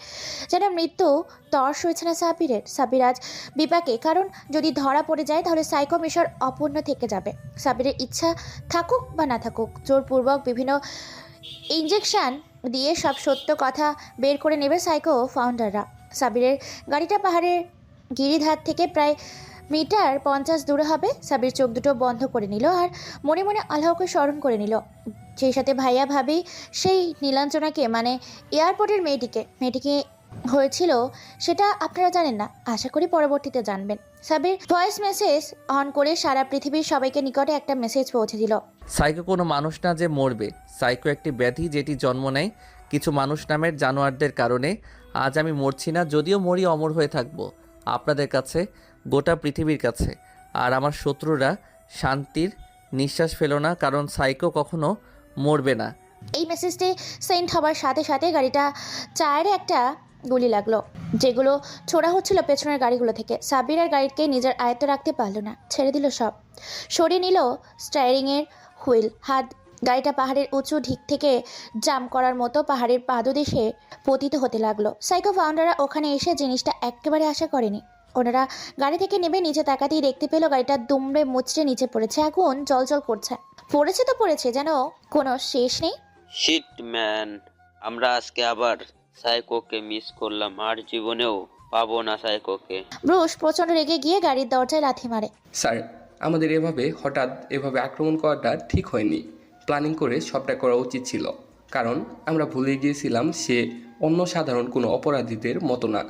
যেন মৃত্যু তর্স হয়েছে না সাব্বিরের। সাব্বির আজ বিপাকে, কারণ যদি ধরা পড়ে যায় তাহলে সাইকো মিশন অপূর্ণ থেকে যাবে। সাব্বিরের ইচ্ছা থাকুক বা না থাকুক, জোরপূর্বক বিভিন্ন ইঞ্জেকশন দিয়ে সব সত্য কথা বের করে নেবে সাইকো ফাউন্ডাররা। সাব্বিরের গাড়িটা পাহাড়ের গিরিধার থেকে প্রায় মিটার 50 দূরে হবে। সাব্বির চোখ দুটো বন্ধ করে নিল আর মনে মনে আল্লাহকে স্মরণ করে নিল, সেই সাথে ভাইয়া ভাবি সেই নীলাঞ্জনাকে, মানে এয়ারপোর্টের মেয়েটিকে হয়েছিল সেটা আপনারা জানেন না, আশা করি পরবর্তীতে জানবেন। সাব্বির ভয়েস মেসেজ অন করে সারা পৃথিবীর সবাইকে নিকটে একটা মেসেজ পৌঁছে দিল। সাইকো কোনো মানুষ না যে মরবে, সাইকো একটি ব্যাধি যেটি জন্ম নেয় কিছু মানুষ নামের জানোয়ারদের কারণে। আজ আমি মরছি না, যদিও মরি অমর হয়ে থাকবো আপনাদের কাছে, গোটা পৃথিবীর কাছে। আর আমার শত্রুরা শান্তির নিঃশ্বাস ফেলো না, কারণ সাইকো কখনো মরবে না। এই মেসেজটি সেন্ড হবার সাথে সাথে গাড়িটা চায়ের একটা গুলি লাগলো, যেগুলো ছোড়া হচ্ছিল পেছনের গাড়িগুলো থেকে। সাব্বির আর গাড়িকে নিজের আয়ত্তে রাখতে পারলো না, ছেড়ে দিল সব, সরিয়ে নিল স্টায়ারিংয়ের হুইল। হাত গাড়িটা পাহাড়ের উঁচু ঢিক থেকে জাম্প করার মতো পাহাড়ের পাদদেশে পতিত হতে লাগলো। সাইকো ফাউন্ডাররা ওখানে এসে জিনিসটা একেবারে আশা করেনি। ওনারা গাড়ি থেকে নেমে নিচে তাকাতেই দেখতে পেল গাড়িটা দুমড়ে মুচড়ে নিচে পড়েছে, আগুন জলজল করছে। পড়েছে তো পড়েছে, যেন কোনো শেষ নেই। শিট ম্যান, আমরা আজকে আবার সাইকোকে মিস করলাম, আর জীবনেও পাবো না সাইকোকে। ব্রুস প্রচণ্ড রেগে গিয়ে গাড়ির দরজায় লাথি মারে। স্যার, আমাদের হঠাৎ এভাবে আক্রমণ করাটা ঠিক হয়নি। প্ল্যানিং করে সবটা করা উচিত ছিল, কারণ আমরা ভুলে গিয়েছিলাম সে অন্য সাধারণ কোনো অপরাধীদের মতো না।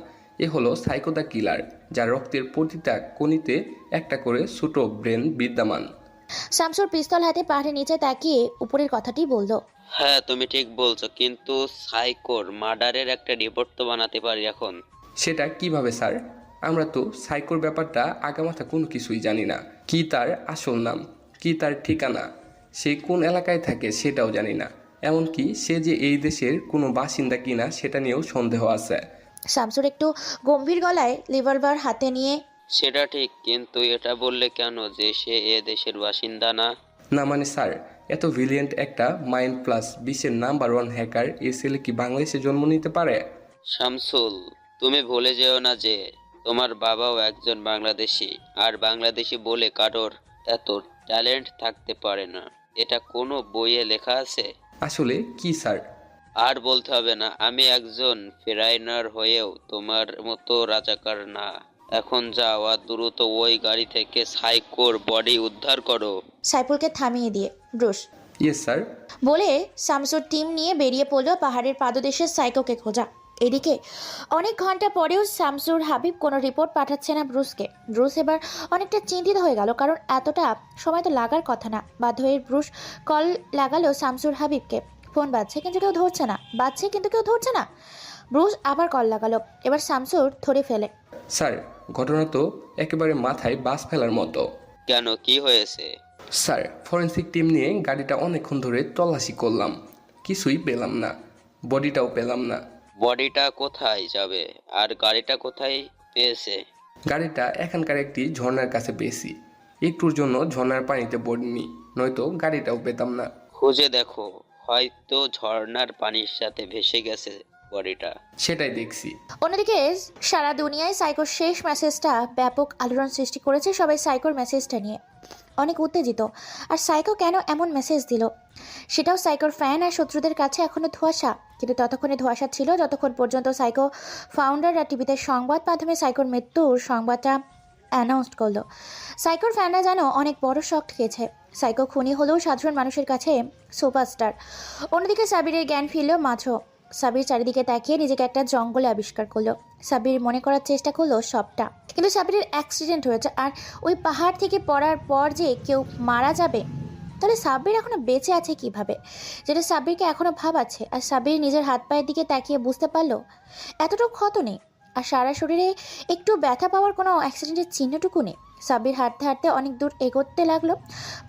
এ হলো সাইকো দ্য কিলার, যার রক্তের প্রতিটা কণিতে একটা করে ছোট ব্রেন বিদ্যমান। শামসুর পিস্তল হাতে পাহাড়ের নিচে তাকিয়ে উপরের কথাটি বলল। হ্যাঁ, তুমি ঠিক বলছো, কিন্তু সাইকোর মার্ডারের একটা রিপোর্ট তো বানাতে পারি এখন। সেটা কিভাবে স্যার? আমরা তো সাইকোর ব্যাপারটা আগামাথা কোনো কিছুই জানি না। কি তার আসল নাম, কি তার ঠিকানা, সে কোন এলাকায় থাকে সেটাও জানি না। এমনকি সে যে এই দেশের কোনো বাসিন্দা কিনা সেটা নিয়েও সন্দেহ আছে। শামসুর একটু গম্ভীর গলায় রিভলভার হাতে নিয়ে। সেটা ঠিক, কিন্তু এটা বললে কেন যে সে এ দেশের বাসিন্দা না? না মানে স্যার, এত ব্রিলিয়েন্ট একটা মাইন্ড প্লাস বিশ্বের নাম্বার 1 হ্যাকার এ ছেলে কি বাংলাদেশে জন্ম নিতে পারে? শামসুল, তুমি ভুলে যেও না যে তোমার বাবাও একজন বাংলাদেশি, আর বাংলাদেশি বলে কারোর এত ট্যালেন্ট থাকতে পারে না। এটা কোনো বইয়ে লেখা আছে? আসলে কি স্যার? আর বলতে হবে না, আমি একজন ফেরাইনার হয়েও তোমার মতো রাজাকার না। এখন যাও আর দ্রুত ওই গাড়ি থেকে সাইকোর বডি উদ্ধার করো। সাইফুলকে থামিয়ে দিয়ে ব্রুস ইয়েস স্যার। বলে শামসুর টিম নিয়ে বেরিয়ে পড়লো পাহাড়ের পাদদেশে সাইকোকে খোঁজা। এদিকে অনেক ঘন্টা পরেও শামসুর হাবিব কোনো রিপোর্ট পাঠাচ্ছে না ব্রুসকে। ব্রুস এবার অনেকটা চিন্তিত হয়ে গেল, কারণ এতটা সময় তো লাগার কথা না। বাধ্য হয়ে ব্রুস কল লাগালো শামসুর হাবিবকে। ফোন বাজছে কিন্তু কেউ ধরছে না, বাজছে কিন্তু কেউ ধরছে না। ব্রুস আবার কল লাগালো, এবার শামসুর ধরে ফেলে। স্যার, ঘটনা তো একেবারে মাথায় বাস ফেলার মতো। কেন, কি হয়েছে? স্যার, ফরেন্সিক টিম নিয়ে গাড়িটা অনেকক্ষণ ধরে তল্লাশি করলাম, কিছুই পেলাম না, বডিটাও পেলাম না। বডিটা কোথায় যাবে আর গাড়িটা কোথায় পেয়েছে? গাড়িটা এখানকার একটি ঝর্ণার কাছে পেয়েছি। একটুর জন্য ঝর্ণার পানিতে পড়িনি, নয়তো গাড়িটাও পেতাম না। খুঁজে দেখো, হয়তো ঝর্ণার পানির সাথে ভেসে গেছে বডিটা। সেটাই দেখছি। অন্যদিকে সারা দুনিয়ায় সাইকোর শেষ মেসেজটা ব্যাপক আলোড়ন সৃষ্টি করেছে। সবাই সাইকোর মেসেজটা নিয়ে অনেক উত্তেজিত। আর সাইকো কেন এমন মেসেজ দিল সেটাও সাইকোর ফ্যান আর শত্রুদের কাছে এখনো ধোঁয়াশা। কিন্তু ততক্ষণে ধোঁয়াশা ছিল যতক্ষণ পর্যন্ত সাইকো ফাউন্ডাররা টিভিতে সংবাদ মাধ্যমে সাইকোর মৃত্যুর সংবাদটা অ্যানাউন্স করলো। সাইকোর ফ্যানরা যেন অনেক বড় শক খেয়েছে। সাইকো খুনি হলেও সাধারণ মানুষের কাছে সুপারস্টার। অন্যদিকে সাবিরের জ্ঞান ফিরল মাত্র। সাবির চারিদিকে তাকিয়ে নিজেকে একটা জঙ্গলে আবিষ্কার করলো। সাবির মনে করার চেষ্টা করলো সবটা, কিন্তু সাবিরের অ্যাক্সিডেন্ট হয়েছে। আর ওই পাহাড় থেকে পড়ার পর যে কেউ মারা যাবে, তাহলে সাবির এখনো বেঁচে আছে কিভাবে, যেটা সাবিরকে এখনো ভাবাচ্ছে। আর সাবির নিজের হাত পায়ের দিকে তাকিয়ে বুঝতে পারলো এতটুকু ক্ষত নেই, আর সারা শরীরে একটু ব্যথা পাওয়ার কোনো অ্যাক্সিডেন্টের চিহ্নটুকু নেই। সাবির হাঁটতে হাঁটতে অনেক দূর এগোতে লাগলো।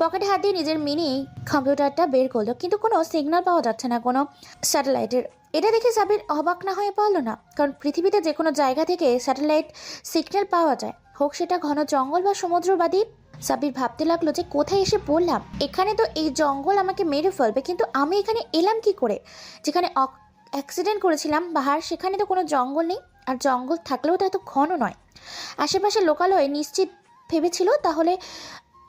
পকেটে হাত দিয়ে নিজের মিনি কম্পিউটারটা বের করলো, কিন্তু কোনো সিগন্যাল পাওয়া যাচ্ছে না কোনো স্যাটেলাইটের। এটা দেখে সাবির অবাক না হয়ে পারলো না, কারণ পৃথিবীতে যে কোনো জায়গা থেকে স্যাটেলাইট সিগন্যাল পাওয়া যায়, হোক সেটা ঘন জঙ্গল বা সমুদ্র বা দ্বীপ। সাবির ভাবতে লাগলো যে কোথায় এসে পড়লাম। এখানে তো এই জঙ্গল আমাকে মেরে ফেলবে, কিন্তু আমি এখানে এলাম কি করে? যেখানে অ্যাক্সিডেন্ট করেছিলাম পাহাড়, সেখানে তো কোনো জঙ্গল নেই, আর জঙ্গল থাকলেও তো এত ঘন নয়। আশেপাশে লোকালয়ে নিশ্চিত ভেবেছিল, তাহলে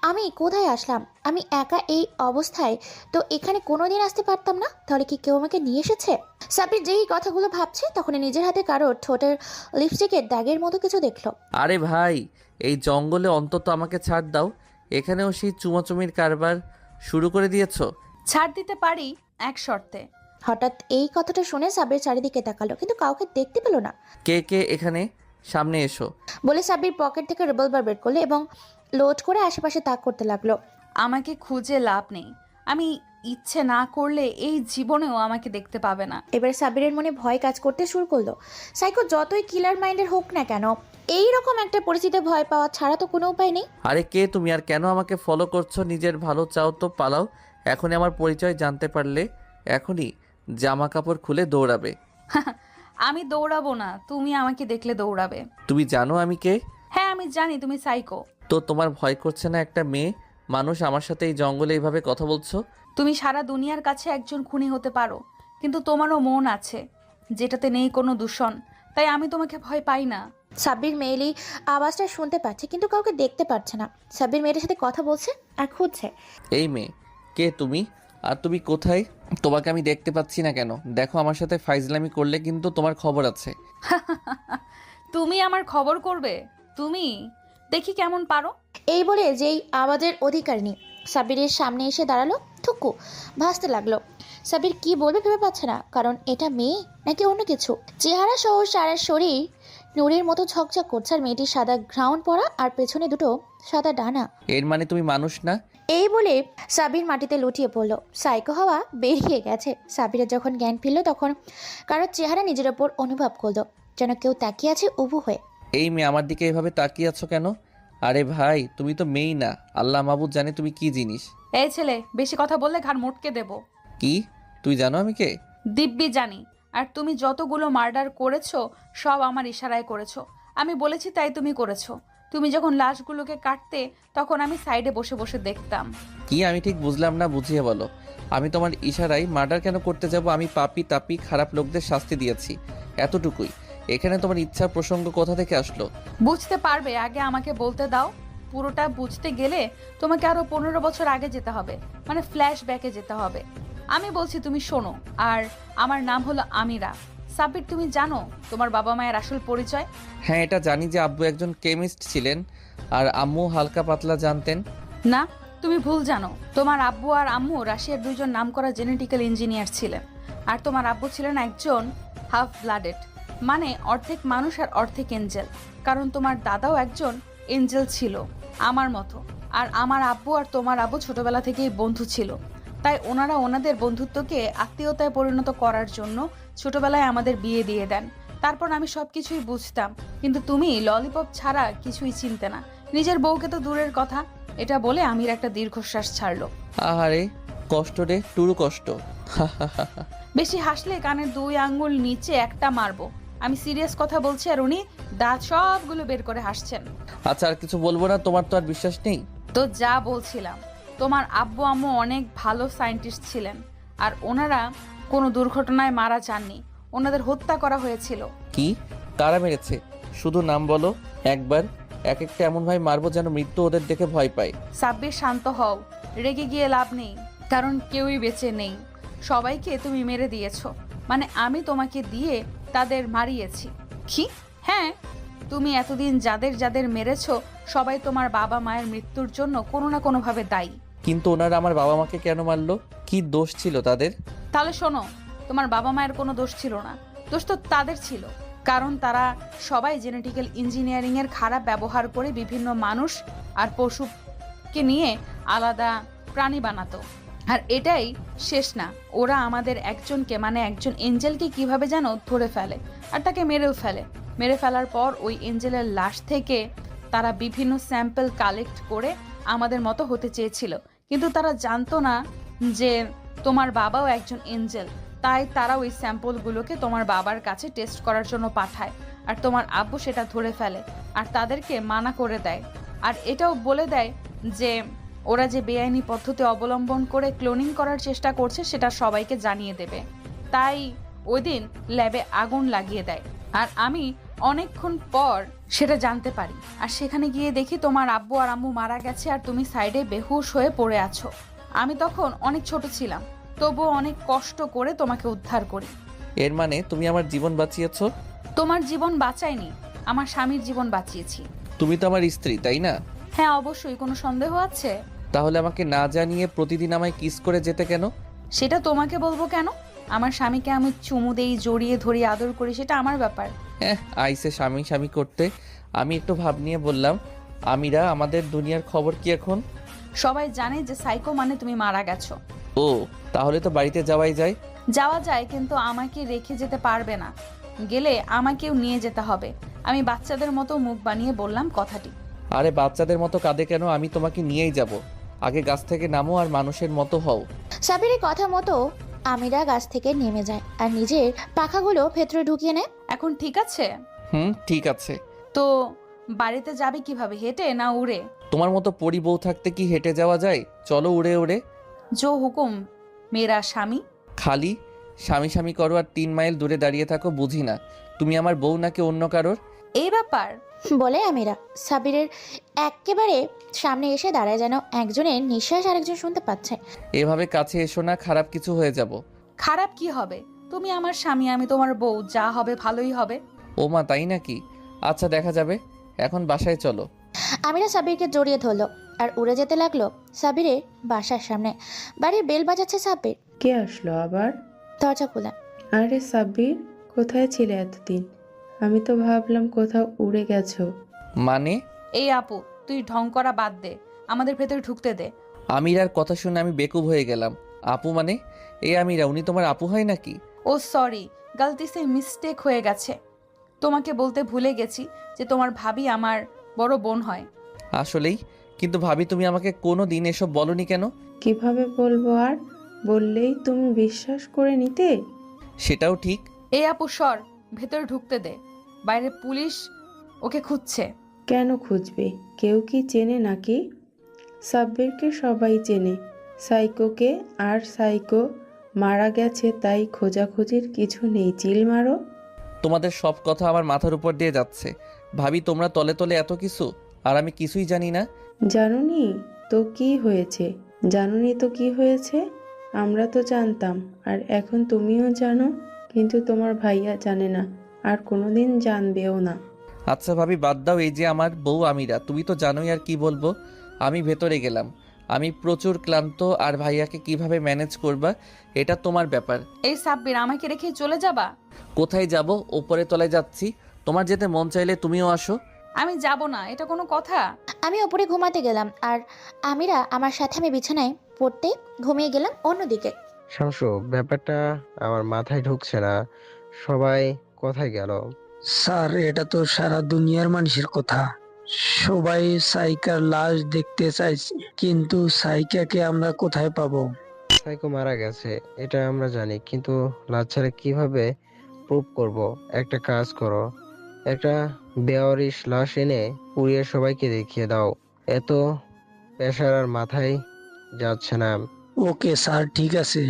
আমি কোথায় আসলাম? আমি একা এই অবস্থায় তো এখানে কোনোদিন আসতে পারতাম না। তাহলে কি কেউ আমাকে নিয়ে এসেছে? সাবির যেই কথাগুলো ভাবছে তখনই নিজের হাতে কারোর ঠোঁটের লিপস্টিকের দাগের মতো কিছু দেখলো। আরে ভাই, এই জঙ্গলে অন্তত আমাকে ছাড় দাও। এখানেও সেই চুমাচুমির কারবার শুরু করে দিয়েছো। ছাড় দিতে পারি এক শর্তে। হঠাৎ এই কথাটা শুনে সাবির চারিদিকে তাকালো, কিন্তু কাউকে দেখতে পেল না। কে কে এখানে? সামনে এসো বলে সাবির পকেট থেকে রিভলভার বের করলো এবং লোড করে আশেপাশে তাক করতে লাগলো। আমাকে খুঁজে লাভ নেই, আমি ইচ্ছে না করলে এই জীবনেও আমাকে দেখতে পাবে না। এবার সাবিরের মনে ভয় কাজ করতে শুরু করলো। সাইকো যতই কিলার মাইন্ডের হোক না কেন, এই রকম একটা পরিস্থিতিতে ভয় পাওয়া ছাড়া তো কোনো উপায় নেই। আরে কে তুমি, আর কেন আমাকে ফলো করছো? নিজের ভালো চাও তো পালাও। এখনই আমার পরিচয় জানতে পারলে এখনই জামা কাপড় খুলে দৌড়াবে। আমি দৌড়াবো না, তুমি আমাকে দেখলে দৌড়াবে। তুমি জানো আমি কে? হ্যাঁ আমি জানি তুমি সাইকো। তো তোমার ভয় করছে না? একটা মেয়ে মানুষ আমার সাথে এই জঙ্গলে এইভাবে কথা বলছো। তুমি সারা দুনিয়ার কাছে একজন খুনি হতে পারো, কিন্তু তোমারও মন আছে যেটাতে নেই কোনো দূষণ। তাই আমি তোমাকে ভয় পাই না। সাব্বির মেইলি আওয়াজটা শুনতে পাচ্ছে কিন্তু কাউকে দেখতে পাচ্ছে না। সাব্বির মেয়েটার সাথে কথা বলছে আর খুঁজছে। এই মেয়ে, কে তুমি? আর তুমি কোথায়? তোমাকে আমি দেখতে পাচ্ছি না কেন? দেখো, আমার সাথে ফাইজলামি করলে কিন্তু তোমার খবর আছে। তুমি আমার খবর করবে? তুমি দেখি কেমন পারো। এই বলে যেই আওয়াজের অধিকার নেই সাব্বিরের সামনে এসে দাঁড়ালো, থুকু ভাসতে লাগলো। সাব্বির কি বলবে ভেবে পাচ্ছে না, কারণ এটা মেয়ে নাকি অন্য কিছু। চেহারা সহ সারা শরীর নুরের মতো ঝকঝক করছে, আর মেয়েটির সাদা গ্রাউন্ড পরা আর পেছনে দুটো সাদা ডানা। এর মানে তুমি মানুষ না? এই বলে সাবির মাটিতে লুটিয়ে পড়লো। সাইকো হওয়া বেরিয়ে গেছে। সাবিরের যখন জ্ঞান ফিরল তখন কারোর চেহারা নিজের ওপর অনুভব করলো, যেন কেউ তাকিয়ে আছে উবু হয়ে। এই মেয়ে, আমার দিকে এভাবে তাকিয়ে আছো কেন? আরে ভাই, তুমি তো মেয়েই না, আল্লাহ মাহবুব জানে তুমি কি জিনিস। এই ছেলে, বেশি কথা বললে ঘাড় মোটকে দেবো। কি? তুই জানো আমি কে? দিব্যি জানি। আর তুমি যতগুলো মার্ডার করেছো সব আমার ইশারায় করেছো। আমি বলেছি তাই তুমি করেছো। তুমি যখন লাশগুলোকে কাটতে তখন আমি সাইডে বসে বসে দেখতাম। কি? আমি ঠিক বুঝলাম না, বুঝিয়ে বলো। আমি তোমার ইশারায় মার্ডার কেন করতে যাব? আমি পাপী তাপি খারাপ লোকদের শাস্তি দিয়েছি, এতটুকুই। এখানে তোমার ইচ্ছার প্রসঙ্গ কোথা থেকে আসলো? বুঝতে পারবে, আগে আমাকে বলতে দাও। পুরোটা বুঝতে গেলে তোমাকে আরো 15 বছর আগে যেতে হবে, মানে ফ্ল্যাশব্যাকে যেতে হবে। আমি বলছি তুমি শোনো। আর আমার নাম হলো আমিরা। সাব্বির, তুমি জানো তোমার বাবা মায়ের আসল পরিচয়? হ্যাঁ, এটা জানি যে আব্বু একজন কেমিস্ট ছিলেন আর আম্মু হালকা পাতলা জানতেন। না, তুমি ভুল জানো। তোমার আব্বু আর আম্মু রাশিয়ার দুইজন নামকরা জেনেটিক্যাল ইঞ্জিনিয়ার ছিলেন। আর তোমার আব্বু ছিলেন একজন হাফ ব্লাডেড, মানে অর্ধেক মানুষ আর অর্ধেক এঞ্জেল। কারণ তোমার দাদাও একজন এঞ্জেল ছিল আমার মতো। আর আমার আব্বু আর তোমার আব্বু ছোটবেলা থেকেই বন্ধু ছিল, তাই ওনারা ওনাদের বন্ধুত্বকে আত্মীয়তায় পরিণত করার জন্য ছোটবেলায় আমাদের বিয়ে দিয়ে দেন। তারপর আমি সবকিছুই বুঝতাম, কিন্তু তুমি ললিপপ ছাড়া কিছুই চিনতে না, নিজের বউকে তো দূরের কথা। এটা বলে আমির একটা দীর্ঘশ্বাস ছাড়লো। আহারে, কষ্ট রে, টুরু কষ্ট। বেশি হাসলে কানের 2 আঙ্গুল নিচে একটা মারবো। আমি সিরিয়াস কথা বলছি আর উনি দাঁত সবগুলো বের করে হাসছেন। আচ্ছা, আর কিছু বলবো না, তোমার তো আর বিশ্বাস নেই। তো যা বলছিলাম, তোমার আব্বু আম্মু অনেক ভালো সায়েন্টিস্ট ছিলেন, আর ওনারা কোনো দুর্ঘটনায় মারা যাননি, ওনাদের হত্যা করা হয়েছিল। কি? কারা মেরেছে? শুধু নাম বলো একবার। এক একটা এমন ভাই মারবো যেন মৃত্যু ওদের দেখে ভয় পায়। সাব্বির, শান্ত হও। রেগে গিয়ে লাভ নেই, কারণ কেউই বেঁচে নেই। সবাইকে তুমি মেরে দিয়েছো, মানে আমি তোমাকে দিয়ে তাদের মারিয়েছি। কি? হ্যাঁ, তুমি এতদিন যাদের যাদের মেরেছো সবাই তোমার বাবা মায়ের মৃত্যুর জন্য কোনো না কোনোভাবে দায়ী। কিন্তু ওনারা আমার বাবা মাকে কেন মারলো? কি দোষ ছিল তাদের? তাহলে শোনো, তোমার বাবা মায়ের কোনো দোষ ছিল না, দোষ তো তাদের ছিল। কারণ তারা সবাই জেনেটিক্যাল ইঞ্জিনিয়ারিং এর খারাপ ব্যবহার করে বিভিন্ন মানুষ আর পশুকে নিয়ে আলাদা প্রাণী বানাতো। আর এটাই শেষ না, ওরা আমাদের একজনকে, মানে একজন এঞ্জেলকে কিভাবে যেন ধরে ফেলে আর তাকে মেরেও ফেলে। মেরে ফেলার পর ওই এঞ্জেলের লাশ থেকে তারা বিভিন্ন স্যাম্পল কালেক্ট করে আমাদের মতো হতে চেয়েছিল, কিন্তু তারা জানতো না যে তোমার বাবাও একজন এঞ্জেল। তাই তারা ওই স্যাম্পলগুলোকে তোমার বাবার কাছে টেস্ট করার জন্য পাঠায়, আর তোমার আব্বু সেটা ধরে ফেলে আর তাদেরকে মানা করে দেয়। আর এটাও বলে দেয় যে ওরা যে বেআইনি পদ্ধতি অবলম্বন করে ক্লোনিং করার চেষ্টা করছে সেটা সবাইকে জানিয়ে দেবে। তাই ওই দিন ল্যাবে আগুন লাগিয়ে দেয়, আর আমি অনেকক্ষণ পর সেটা জানতে পারি। আর সেখানে গিয়ে দেখি তোমার আব্বু আর আম্মু মারা গেছে আর তুমি সাইডে বেহুশ হয়ে পড়ে আছো। আমি তখন অনেক ছোট ছিলাম, তবুও অনেক কষ্ট করে তোমাকে উদ্ধার করি। এর মানে তুমি আমার জীবন বাঁচিয়েছো? তোমার জীবন বাঁচাইনি, আমার স্বামীর জীবন বাঁচিয়েছি। তুমি তো আমার স্ত্রী, তাই না? হ্যাঁ, অবশ্যই। কোনো সন্দেহ আছে? তাহলে আমাকে না জানিয়ে প্রতিদিন আমায় কিস করে যেতে কেন? সেটা তোমাকে বলবো কেন? আমার স্বামীকে আমি চুমু দেই, জড়িয়ে ধরি, আদর করি, সেটা আমার ব্যাপার। হ্যাঁ, আইসে স্বামী স্বামী করতে। আমি একটু ভাব নিয়ে বললাম, আমিরা, আমাদের দুনিয়ার খবর কি এখন? সবাই জানে যে সাইকো মানে তুমি মারা গেছো। ও, তাহলে তো বাড়িতে যাওয়াই যায়। যাওয়া যায়, কিন্তু আমাকে রেখে যেতে পারবে না। গেলে আমাকেও নিয়ে যেতে হবে। আমি বাচ্চাদের মতো মুখ বানিয়ে বললাম কথাটি। আরে বাচ্চাদের মতো কাঁদে কেন? আমি তোমাকে নিয়েই যাব। আগে গাছ থেকে নামো আর মানুষের মতো হও। সাবিরের কথা মতো আমিরা গাছ থেকে নেমে যায় আর নিজের পাখাগুলো ভেতরে ঢুকিয়ে নেয়। এখন ঠিক আছে? ঠিক আছে। তো বাড়িতে যাবে কিভাবে, হেঁটে না উড়ে? তোমার মতো পরি বউ থাকতে কি হেঁটে যাওয়া যায়? চলো উড়ে উড়ে। জো হুকুম মেরা স্বামী। খালি স্বামী স্বামী করো আর 3 মাইল দূরে দাঁড়িয়ে থাকো, বুঝি না তুমি আমার বউ নাকি অন্য কারোর? এই ব্যাপার বলে আমিরা সাবিরের একেবারে সামনে এসে দাঁড়ায়, যেন একজনের নিঃশ্বাস আরেকজন শুনতে পাচ্ছে। এভাবে কাছে এসো না, খারাপ কিছু হয়ে যাব। খারাপ কি হবে? তুমি আমার স্বামী, আমি তোমার বউ, যা হবে ভালোই হবে। ও মা, তাই নাকি? আচ্ছা, দেখা যাবে। এখন বাসায় চলো। আমিরা সাবিরকে জড়িয়ে ধরলো আর উড়ে যেতে লাগলো সাবিরের বাসার সামনে। বাড়ির বেল বাজাচ্ছে সাবির। কে আসলো আবার? দরজা খোলা। আরে সাব্বির, কোথায় ছিলে এতদিন? আমি তো ভাবলাম কোথাও উড়ে গেছো। মানে? এই আপু, তুই ঢং করা বাদ দে, আমাদের ভেতরে ঢুকতে দে। আমিরার কথা শুনে আমি বেকুব হয়ে গেলাম। আপু মানে? এই আমিরা, উনি তোমার আপু হয় নাকি? ও সরি, গলতি সে মিস্টেক হয়ে গেছে। তোমাকে বলতে ভুলে গেছি যে তোমার ভাবি আমার বড় বোন হয়। আসলেই? কিন্তু ভাবি, তুমি আমাকে কোনো দিন এসব বলনি কেন? কিভাবে বলবো আর? বললেই তুমি বিশ্বাস করে নিতে। সেটাও ঠিক। এই আপু সর, ভেতরে ঢুকতে দে, বাইরে পুলিশ ওকে খুঁজছে। কেন খুঁজবে? কেউ কি চেনে নাকি? সাব্বিরকে সবাই চেনে, সাইকোকে। আর সাইকো মারা গেছে, তাই খোঁজাখুঁজির কিছু নেই। চিল মারো। তোমাদের সব কথা আমার মাথার উপর দিয়ে যাচ্ছে। ভাবি, তোমরা তলে তলে এত কিছু, আর আমি কিছুই জানি না। জানুনি তো কি হয়েছে? জানুনি তো কি হয়েছে? আমরা তো জানতাম, আর এখন তুমিও জানো, কিন্তু তোমার ভাইয়া জানে না, আর কোনোদিন জানবেও না। আচ্ছা ভাবি, বাদ দাও। এই যে আমার বউ আমিরা, তুমি তো জানোই, আর কি বলবো। আমি ভেতরে গেলাম, আমি প্রচুর ক্লান্ত, আর ভাইয়াকে কিভাবে ম্যানেজ করবা এটা তোমার ব্যাপার। এই সাব্বির, আমাকে রেখে চলে যাবা? কোথায় যাব? ওপরে তলায় যাচ্ছি। তোমার যেতে মন চাইলে তুমিও আসো। আমি যাব না, এটা কোনো কথা? আমি ওপরে ঘুমাতে গেলাম আর আমিরা আমার সাথে, আমি বিছানায় পড়তে ঘুমিয়ে গেলাম অন্যদিকে। শামসু, ব্যাপারটা আমার মাথায় ঢুকছে না। সবাই কোথায় গেল? স্যার, এটা তো সারা দুনিয়ার মানুষের কথা। সবাই সাইকার লাশ দেখতে চাইছে, কিন্তু সাইকাকে আমরা কোথায় পাবো? সাইকো মারা গেছে এটা আমরা জানি, কিন্তু লাশ ছাড়া কিভাবে প্রুভ করব? একটা কাজ করো, একটা বেওয়ারিশ লাশ এনে পুড়িয়ে সবাইকে দেখিয়ে দাও। এত প্রেশার আর মাথায় যাচ্ছে না। ওকে স্যার, ঠিক আছে।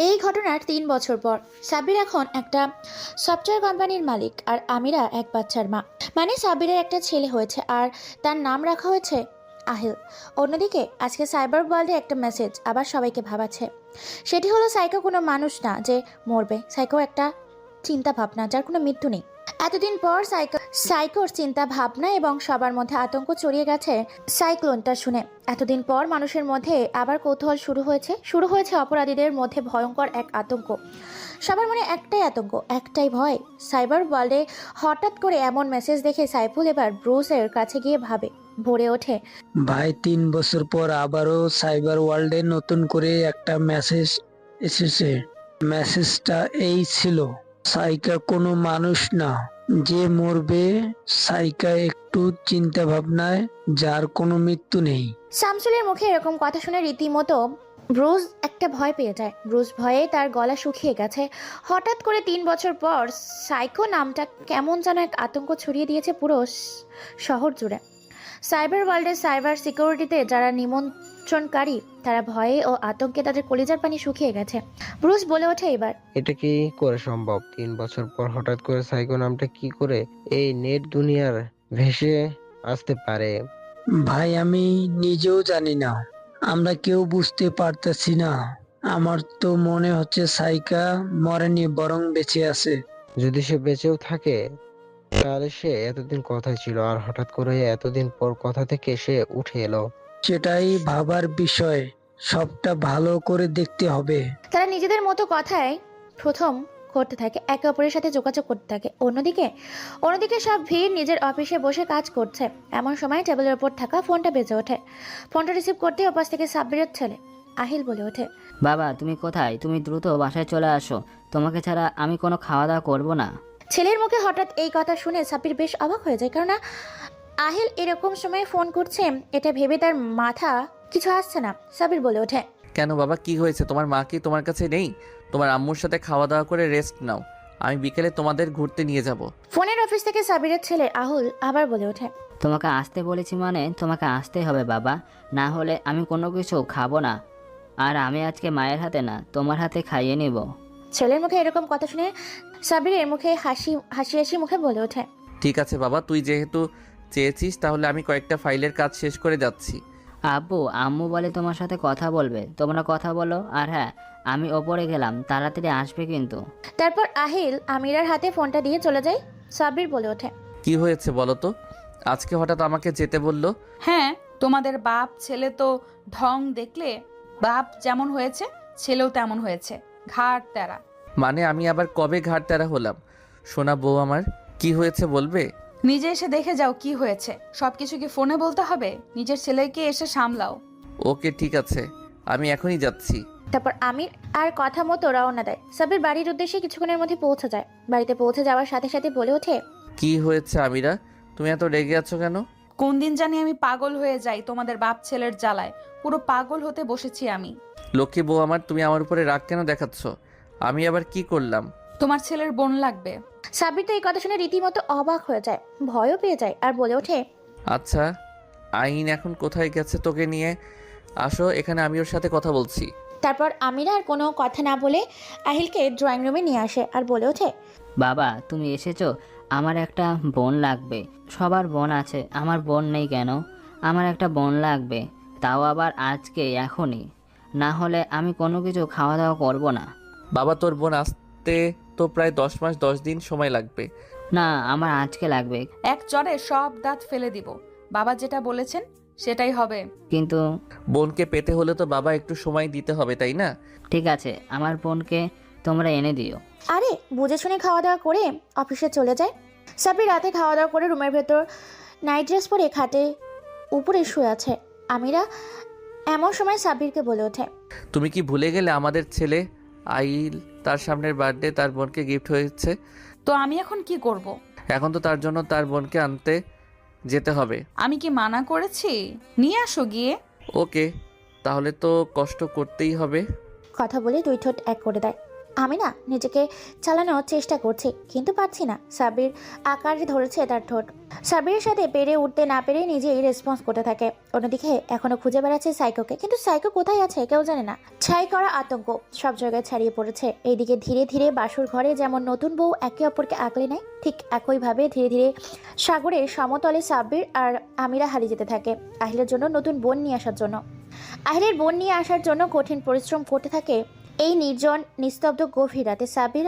এই ঘটনার 3 বছর পর সাবির এখন একটা সফটওয়্যার কোম্পানির মালিক, আর আমিরা এক বাচ্চার মা। মানে সাবিরের একটা ছেলে হয়েছে, আর তার নাম রাখা হয়েছে আহিল। অন্যদিকে আজকে সাইবার ওয়ার্ল্ডে একটা মেসেজ আবার সবাইকে ভাবাচ্ছে। সেটি হলো সাইকো কোনো মানুষ না যে মরবে। সাইকো একটা চিন্তা ভাবনা, যার কোনো মৃত্যু নেই। এতদিন পর সাইকোর চিন্তা ভাবনা এবং সবার মধ্যে আতঙ্ক ছড়িয়ে গেছে সাইক্লোনটা শুনে। এতদিন পর মানুষের মধ্যে আবার কৌতূহল শুরু হয়েছে অপরাধীদের মধ্যে ভয়ঙ্কর এক আতঙ্ক। সবার মনে একটাই আতঙ্ক, একটাই ভয়। সাইবার ওয়ার্ল্ডে হঠাৎ করে এমন মেসেজ দেখে সাইফুল এবার ব্রুসের কাছে গিয়ে ভরে ওঠে। ভাই, 3 বছর পর আবারও সাইবার ওয়ার্ল্ডে নতুন করে একটা মেসেজ এসেছে। মেসেজটা এই ছিল, সাইকা কোনো মানুষ না যে মরবে, সাইকা একটু চিন্তা ভাবনায় যার কোনো মৃত্যু নেই। শামসুলের মুখে এরকম কথা শুনে রীতিমতো ব্রুস একটা ভয় পেয়ে যায়। ব্রুস ভয়ে তার গলা শুকিয়ে গেছে। হঠাৎ করে 3 বছর পর সাইকো নামটা কেমন যেন এক আতঙ্ক ছড়িয়ে দিয়েছে পুরো শহর জুড়ে। সাইবার ওয়ার্ল্ডের সাইবার সিকিউরিটিতে যারা নিমন্ত্রণকারী, তারা ভয়ে ও আতঙ্কে তাদের কলিজার পানি শুকিয়ে গেছে। ব্রুস বলে ওঠে এবার, এটা কি করে সম্ভব? 3 বছর পর হঠাৎ করে সাইকো নামটা কি করে এই নেট দুনিয়ার ভেসে আসতে পারে? ভাই, আমি নিজেও জানি না, আমরা কেউ বুঝতে পারতেছি না। আমার তো মনে হচ্ছে সাইকা মরেনি, বরং বেঁচে আছে। যদি সে বেঁচেও থাকে, তাহলে সে এতদিন কোথায় ছিল, আর হঠাৎ করে এতদিন পর কথা থেকে সে উঠে এলো? সেটাই ভাবার বিষয়, সবটা ভালো করে দেখতে হবে। তারা নিজেদের মতো কথায় প্রথম করতে থাকে, একে অপরের সাথে যোগাযোগ করতে থাকে। অন্যদিকে সব ভিড় নিজের অফিসে বসে কাজ করছে। এমন সময় টেবিলের উপর থাকা ফোনটা বেজে ওঠে। ফোনটা রিসিভ করতে ওপাশ থেকে সাব্বিরের ছেলে আহিল বলে ওঠে, বাবা তুমি কোথায়? তুমি দ্রুত বাসায় চলে আসো, তোমাকে ছাড়া আমি কোনো খাওয়া দাওয়া করবো না। ছেলের মুখে হঠাৎ এই কথা শুনে সাব্বির বেশ অবাক হয়ে যায়, কারণ আহিল এরকম সময় ফোন করছে এটা ভেবে তার মাথা কিছু আসছে না। সাব্বির বলে ওঠে, কেন বাবা, কি হয়েছে? তোমার মা কি তোমার কাছে নেই? তোমার আম্মুর সাথে খাওয়া দাওয়া করে রেস্ট নাও, আমি বিকেলে তোমাদের ঘুরতে নিয়ে যাব। ফোনের অফিস থেকে সাব্বিরের ছেলে আহুল আবার বলে ওঠে, তোমাকে আসতে বলেছি মানে তোমাকে আসতেই হবে বাবা, না হলে আমি কোনো কিছু খাবো না। আর আমি আজকে মায়ের হাতে না, তোমার হাতে খাইয়ে নেব। ছেলের মুখে এরকম কথা শুনে সাবিরের মুখে হাসি হাসি মুখে বলে ওঠে, ঠিক আছে বাবা, তুই যেহেতু চেয়েছিস তাহলে আমি কয়েকটা ফাইলের কাজ শেষ করে যাচ্ছি। আব্বু আম্মু বলে তোমার সাথে কথা বলবে, তোমরা কথা বলো। আর হ্যাঁ, আমি ওপরে গেলাম, তাড়াতাড়ি আসবে কিন্তু। তারপর আহিল আমিরার হাতে ফোনটা দিয়ে চলে যায়। সাবির বলে ওঠে, কি হয়েছে বলো তো, আজকে হঠাৎ আমাকে যেতে বললো? হ্যাঁ, তোমাদের বাপ ছেলে তো ঢং দেখলে বাপ যেমন হয়েছে ছেলেও তেমন হয়েছে, ঘাট তেরা। মানে আমি আবার কবে ঘাট তেরা হলাম? সোনা বউ আমার, কি হয়েছে বলবে? নিজে এসে দেখে যাও কি হয়েছে, সবকিছু কি ফোনে বলতে হবে? নিজের ছেলেকে এসে সামলাও। ওকে ঠিক আছে, আমি এখনই যাচ্ছি। তারপর আমির আর কথা মতো রওনা দেয়। সাবির বাড়ির উদ্দেশ্যে কিছুক্ষণের মধ্যে পৌঁছে যায়। বাড়িতে পৌঁছে যাওয়ার সাথে সাথে বলে ওঠে, কি হয়েছে আমিরা, তুমি এত রেগে আছো কেন? কোন দিন জানি আমি পাগল হয়ে যাই তোমাদের বাপ ছেলের জ্বালায়, পুরো পাগল হতে বসেছি আমি। লক্ষ্মী বউ আমার, তুমি আমার উপরে রাগ কেন দেখাচ্ছ? আমি আবার কি করলাম? তোমার ছেলের বোন লাগবে। সাবির তো এই কথা শুনে রীতিমতো অবাক হয়ে যায়, ভয়ও পেয়ে যায় আর বলে ওঠে, আচ্ছা, আইন এখন কোথায় গেছে? তোকে নিয়ে আসো এখানে, আমি ওর সাথে কথা বলছি। তারপর আমিরা আর কোনো কথা না বলে আহিলকে ড্রয়িং রুমে নিয়ে আসে আর বলে ওঠে, বাবা তুমি এসেছো, আমার একটা বোন লাগবে। সবার বোন আছে, আমার বোন নেই কেন? আমার একটা বোন লাগবে, তাও আবার আজকে, এখনই। না হলে আমি কোনো কিছু খাওয়া দাওয়া করবো না। বাবা তোর বোন আসতে তো প্রায় 10 মাস 10 দিন সময় লাগবে। না, আমার আজকে লাগবে। এক চড়ে সব দাঁত ফেলে দিব, বাবা যেটা বলেছেন সেটাই হবে। কিন্তু বোনকে পেতে হলে তো বাবা একটু সময় দিতে হবে, তাই না? ঠিক আছে, আমার বোনকে তোমরা এনে দিও। আরে বুঝে শুনে খাওয়া দাওয়া করে অফিসে চলে যায়। সাবির রাতে খাওয়া দাওয়া করে রুমের ভেতর নাইট ড্রেস পরে খাটে উপরে শুয়ে আছে। আমিরা এমন সময় সাবিরকে বলে ওঠে, তুমি কি ভুলে গেলে আমাদের ছেলে আইল তার সামনের বার্থডে তার বোনকে গিফট হয়েছে? তো আমি এখন কি করব? এখন তো তার জন্য তার বোনকে আনতে যেতে হবে। আমি কি মানা করেছি? নিয়ে আসো গিয়ে। ওকে, তাহলে তো কষ্ট করতেই হবে। কথা বলে দুই ঠোঁট এক করে দেয়। আমি না নিজেকে চালানোর চেষ্টা করছি কিন্তু পারছি না। সাবির আকারে ধরেছে তার ঠোঁট। সাবিরের সাথে পেরে উঠতে না পেরে নিজেই রেসপন্স করতে থাকে। অন্যদিকে এখনো খুঁজে বেড়াচ্ছে সাইকোকে, কিন্তু সাইকো কোথায় আছে কেউ জানে না। ছাই করা আতঙ্ক সব জায়গায় ছড়িয়ে পড়েছে। এইদিকে ধীরে ধীরে বাসুর ঘরে যেমন নতুন বউ একে অপরকে আগলে নেয়, ঠিক একইভাবে ধীরে ধীরে সাগরের সমতলে সাবির আর আমিরা হারিয়ে যেতে থাকে আহিলের জন্য নতুন বোন নিয়ে আসার জন্য। আহিলের বোন নিয়ে আসার জন্য কঠিন পরিশ্রম করতে থাকে এই নির্জন নিস্তব্ধ গভীর রাতে সাবির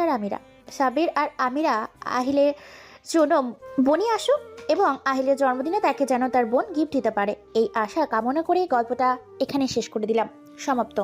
আর আমিরা আহিলের জন্য বোনই আসুক এবং আহিলের জন্মদিনে তাকে যেন তার বোন গিফট দিতে পারে, এই আশা কামনা করে গল্পটা এখানে শেষ করে দিলাম। সমাপ্ত।